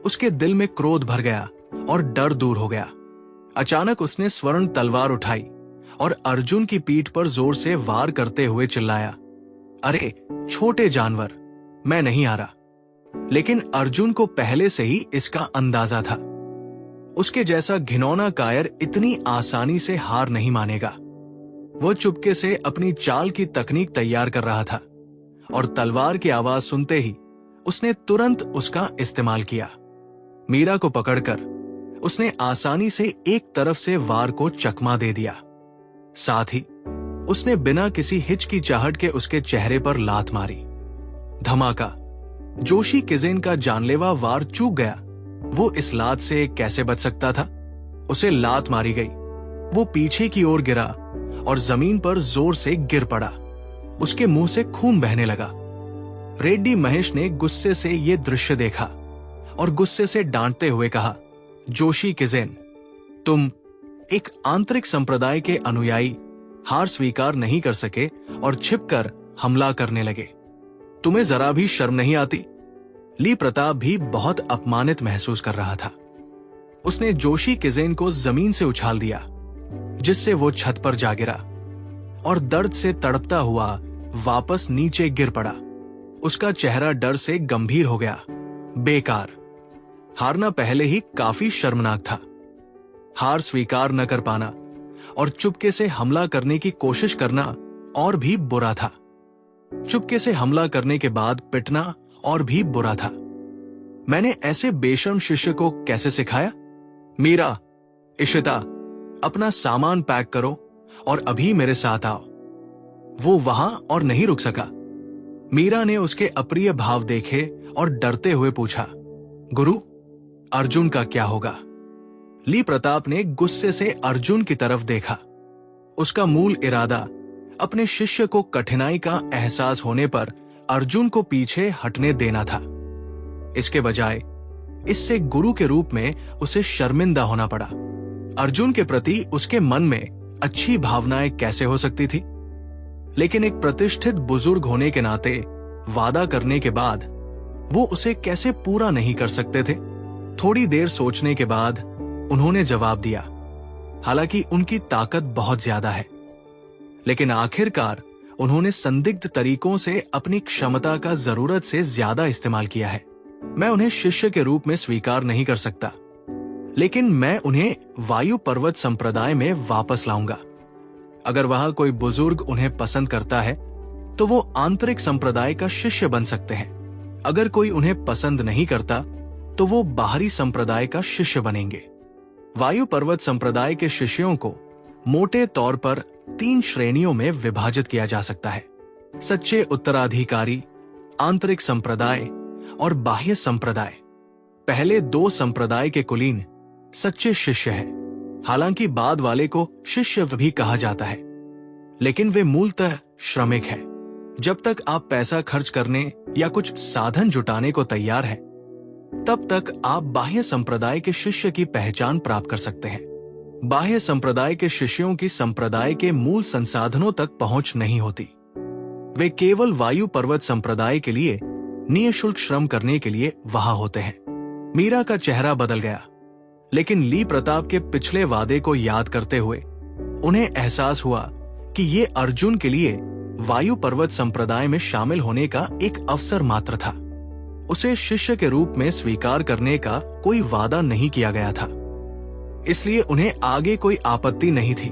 उसके दिल में क्रोध भर गया और डर दूर हो गया। अचानक उसने स्वर्ण तलवार उठाई और अर्जुन की पीठ पर जोर से वार करते हुए चिल्लाया, अरे छोटे जानवर, मैं नहीं हारा। लेकिन अर्जुन को पहले से ही इसका अंदाजा था। उसके जैसा घिनौना कायर इतनी आसानी से हार नहीं मानेगा। वो चुपके से अपनी चाल की तकनीक तैयार कर रहा था और तलवार की आवाज सुनते ही उसने तुरंत उसका इस्तेमाल किया। मीरा को पकड़कर उसने आसानी से एक तरफ से वार को चकमा दे दिया। साथ ही उसने बिना किसी हिचकिचाहट के उसके चेहरे पर लात मारी। धमाका। जोशी किजेन का जानलेवा वार चूक गया। वो इस लात से कैसे बच सकता था? उसे लात मारी गई। वो पीछे की ओर गिरा और जमीन पर जोर से गिर पड़ा। उसके मुंह से खून बहने लगा। रेड्डी महेश ने गुस्से से यह दृश्य देखा और गुस्से से डांटते हुए कहा, जोशी किजेन, तुम एक आंतरिक संप्रदाय के अनुयायी हार स्वीकार नहीं कर सके और छिपकर हमला करने लगे। तुम्हें जरा भी शर्म नहीं आती? ली प्रताप भी बहुत अपमानित महसूस कर रहा था। उसने जोशी किजेन को जमीन से उछाल दिया, जिससे वो छत पर जा गिरा और दर्द से तड़पता हुआ वापस नीचे गिर पड़ा। उसका चेहरा डर से गंभीर हो गया। बेकार। हारना पहले ही काफी शर्मनाक था। हार स्वीकार न कर पाना और चुपके से हमला करने की कोशिश करना और भी बुरा था। चुपके से हमला करने के बाद पिटना और भी बुरा था। मैंने ऐसे बेशर्म शिष्य को कैसे सिखाया? मीरा, इशिता, अपना सामान पैक करो और अभी मेरे साथ आओ। वो वहां और नहीं रुक सका। मीरा ने उसके अप्रिय भाव देखे और डरते हुए पूछा, गुरु, अर्जुन का क्या होगा? ली प्रताप ने गुस्से से अर्जुन की तरफ देखा। उसका मूल इरादा अपने शिष्य को कठिनाई का एहसास होने पर अर्जुन को पीछे हटने देना था। इसके बजाय इससे गुरु के रूप में उसे शर्मिंदा होना पड़ा। अर्जुन के प्रति उसके मन में अच्छी भावनाएं कैसे हो सकती थी? लेकिन एक प्रतिष्ठित बुजुर्ग होने के नाते वादा करने के बाद वो उसे कैसे पूरा नहीं कर सकते थे? थोड़ी देर सोचने के बाद उन्होंने जवाब दिया, हालांकि उनकी ताकत बहुत ज्यादा है, लेकिन आखिरकार उन्होंने संदिग्ध तरीकों से अपनी क्षमता का जरूरत से ज्यादा इस्तेमाल किया है। मैं उन्हें शिष्य के रूप में स्वीकार नहीं कर सकता, लेकिन मैं उन्हें वायु पर्वत संप्रदाय में वापस लाऊंगा। अगर वहां कोई बुजुर्ग उन्हें पसंद करता है तो वो आंतरिक संप्रदाय का शिष्य बन सकते हैं। अगर कोई उन्हें पसंद नहीं करता तो वो बाहरी संप्रदाय का शिष्य बनेंगे। वायु पर्वत संप्रदाय के शिष्यों को मोटे तौर पर 3 श्रेणियों में विभाजित किया जा सकता है: सच्चे उत्तराधिकारी, आंतरिक संप्रदाय और बाह्य संप्रदाय। पहले 2 संप्रदाय के कुलीन सच्चे शिष्य हैं। हालांकि बाद वाले को शिष्य भी कहा जाता है, लेकिन वे मूलतः श्रमिक हैं। जब तक आप पैसा खर्च करने या कुछ साधन जुटाने को तैयार हैं, तब तक आप बाह्य संप्रदाय के शिष्य की पहचान प्राप्त कर सकते हैं। बाह्य संप्रदाय के शिष्यों की संप्रदाय के मूल संसाधनों तक पहुंच नहीं होती। वे केवल वायु पर्वत संप्रदाय के लिए निःशुल्क श्रम करने के लिए वहां होते हैं। मीरा का चेहरा बदल गया, लेकिन ली प्रताप के पिछले वादे को याद करते हुए उन्हें एहसास हुआ कि ये अर्जुन के लिए वायु पर्वत संप्रदाय में शामिल होने का एक अवसर मात्र था। उसे शिष्य के रूप में स्वीकार करने का कोई वादा नहीं किया गया था, इसलिए उन्हें आगे कोई आपत्ति नहीं थी।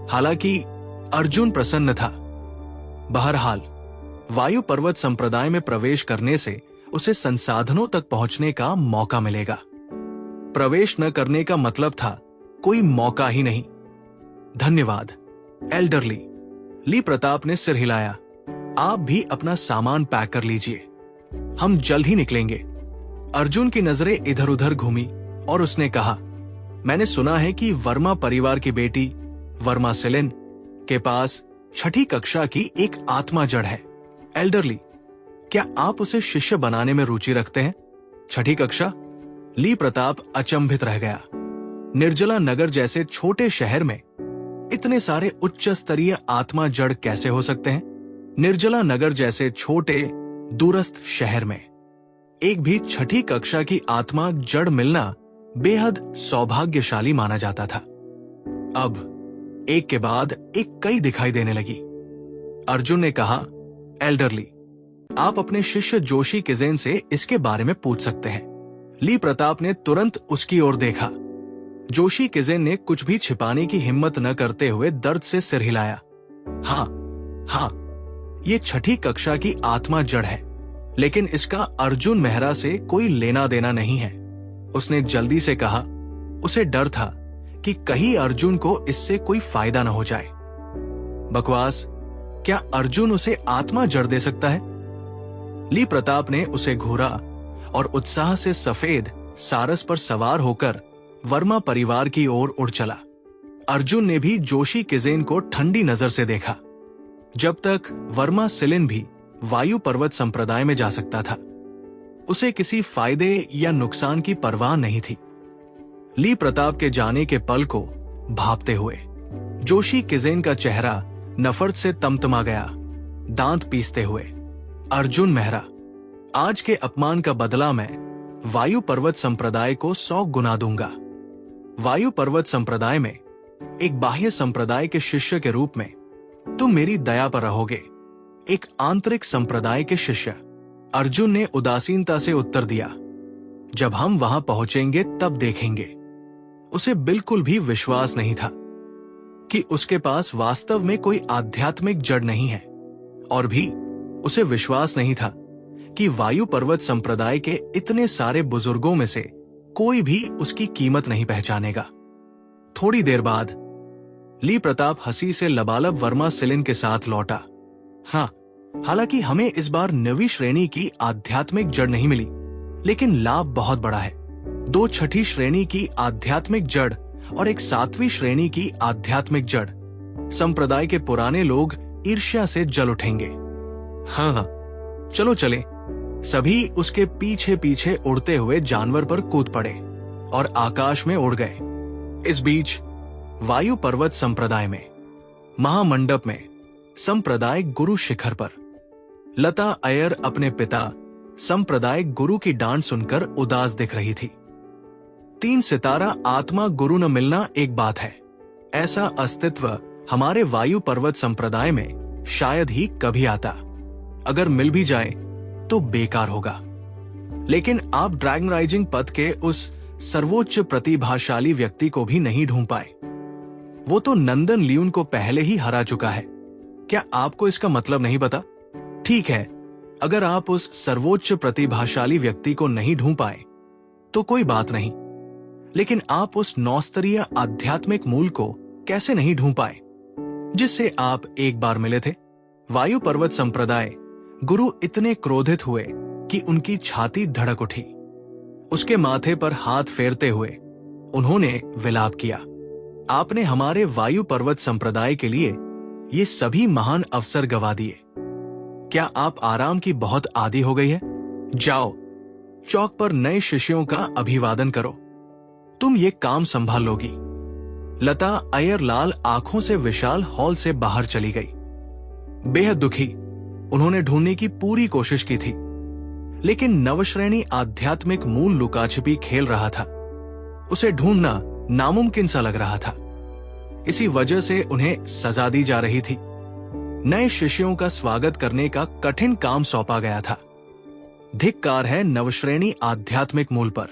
हालांकि अर्जुन प्रसन्न था। बहरहाल वायु पर्वत संप्रदाय में प्रवेश करने से उसे संसाधनों तक पहुंचने का मौका मिलेगा। प्रवेश न करने का मतलब था कोई मौका ही नहीं। धन्यवाद एल्डरली। ली प्रताप ने सिर हिलाया। आप भी अपना सामान पैक कर लीजिए, हम जल्द ही निकलेंगे। अर्जुन की नजरें इधर उधर घूमी और उसने कहा, मैंने सुना है कि वर्मा परिवार की बेटी वर्मा सिलिन के पास 6ठी कक्षा की एक आत्मा जड़ है। एल्डरली, क्या आप उसे शिष्य बनाने में रुचि रखते हैं? 6ठी कक्षा? ली प्रताप अचंभित रह गया। निर्जला नगर जैसे छोटे शहर में इतने सारे उच्च स्तरीय आत्मा जड़ कैसे हो सकते हैं? निर्जला नगर जैसे छोटे दूरस्थ शहर में एक भी 6ठी कक्षा की आत्मा जड़ मिलना बेहद सौभाग्यशाली माना जाता था। अब एक के बाद एक कई दिखाई देने लगी। अर्जुन ने कहा, एल्डरली, आप अपने शिष्य जोशी किजेन से इसके बारे में पूछ सकते हैं। ली प्रताप ने तुरंत उसकी ओर देखा। जोशी किजेन ने कुछ भी छिपाने की हिम्मत न करते हुए दर्द से सिर हिलाया। हाँ, ये 6ठी कक्षा की आत्मा जड़ है, लेकिन इसका अर्जुन मेहरा से कोई लेना देना नहीं है। उसने जल्दी से कहा। उसे डर था कि कहीं अर्जुन को इससे कोई फायदा न हो जाए। बकवास, क्या अर्जुन उसे आत्मा जड़ दे सकता है? ली प्रताप ने उसे घूरा और उत्साह से सफेद सारस पर सवार होकर वर्मा परिवार की ओर उड़ चला। अर्जुन ने भी जोशी किजेन को ठंडी नजर से देखा। जब तक वर्मा सिलिन भी वायु पर्वत संप्रदाय में जा सकता था, उसे किसी फायदे या नुकसान की परवाह नहीं थी। ली प्रताप के जाने के पल को भांपते हुए जोशी किजेन का चेहरा नफरत से तमतमा गया। दांत पीसते हुए, अर्जुन मेहरा, आज के अपमान का बदला मैं वायु पर्वत संप्रदाय को 100 गुना दूंगा। वायु पर्वत संप्रदाय में एक बाह्य संप्रदाय के शिष्य के रूप में तुम मेरी दया पर रहोगे। एक आंतरिक संप्रदाय के शिष्य, अर्जुन ने उदासीनता से उत्तर दिया। जब हम वहां पहुंचेंगे तब देखेंगे। उसे बिल्कुल भी विश्वास नहीं था कि उसके पास वास्तव में कोई आध्यात्मिक जड़ नहीं है, और भी उसे विश्वास नहीं था कि वायु पर्वत संप्रदाय के इतने सारे बुजुर्गों में से कोई भी उसकी कीमत नहीं पहचानेगा। थोड़ी देर बाद ली प्रताप हंसी से लबालब वर्मा सिलिन के साथ लौटा। हाँ, हालांकि हमें इस बार 9वीं श्रेणी की आध्यात्मिक जड़ नहीं मिली, लेकिन लाभ बहुत बड़ा है। 2 6ठी श्रेणी की आध्यात्मिक जड़ और एक 7वीं श्रेणी की आध्यात्मिक जड़। संप्रदाय के पुराने लोग ईर्ष्या से जल उठेंगे। हाँ, चलो चले। सभी उसके पीछे पीछे उड़ते हुए जानवर पर कूद पड़े और आकाश में उड़ गए। इस बीच वायु पर्वत संप्रदाय में, महामंडप में, सांप्रदायिक गुरु शिखर पर लता अय्यर अपने पिता सांप्रदायिक गुरु की डांट सुनकर उदास दिख रही थी। 3 सितारा आत्मा गुरु न मिलना एक बात है, ऐसा अस्तित्व हमारे वायु पर्वत संप्रदाय में शायद ही कभी आता। अगर मिल भी जाए तो बेकार होगा। लेकिन आप ड्रैगन राइजिंग पथ के उस सर्वोच्च प्रतिभाशाली व्यक्ति को भी नहीं ढूंढ पाए। वो तो नंदन लियून को पहले ही हरा चुका है। क्या आपको इसका मतलब नहीं पता? ठीक है, अगर आप उस सर्वोच्च प्रतिभाशाली व्यक्ति को नहीं ढूंढ पाए तो कोई बात नहीं, लेकिन आप उस 9 स्तरीय आध्यात्मिक मूल को कैसे नहीं ढूंढ पाए जिससे आप एक बार मिले थे? वायु पर्वत संप्रदाय गुरु इतने क्रोधित हुए कि उनकी छाती धड़क उठी। उसके माथे पर हाथ फेरते हुए उन्होंने विलाप किया, आपने हमारे वायु पर्वत संप्रदाय के लिए ये सभी महान अवसर गवा दिए। क्या आप आराम की बहुत आदी हो गई है? जाओ, चौक पर नए शिष्यों का अभिवादन करो, तुम ये काम संभाल लोगी। लता अय्यर लाल आंखों से विशाल हॉल से बाहर चली गई। बेहद दुखी, उन्होंने ढूंढने की पूरी कोशिश की थी, लेकिन नवश्रेणी आध्यात्मिक मूल लुकाछिपी खेल रहा था। उसे ढूंढना नामुमकिन सा लग रहा था। इसी वजह से उन्हें सजा दी जा रही थी। नए शिष्यों का स्वागत करने का कठिन काम सौंपा गया था। धिक्कार है नवश्रेणी आध्यात्मिक मूल पर,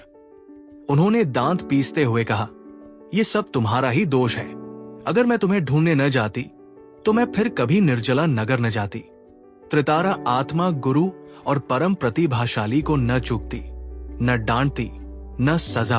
उन्होंने दांत पीसते हुए कहा। यह सब तुम्हारा ही दोष है। अगर मैं तुम्हें ढूंढने न जाती तो मैं फिर कभी निर्जला नगर न जाती। त्रितारा आत्मा गुरु और परम प्रतिभाशाली को न चूकती, न डांटती, न सजा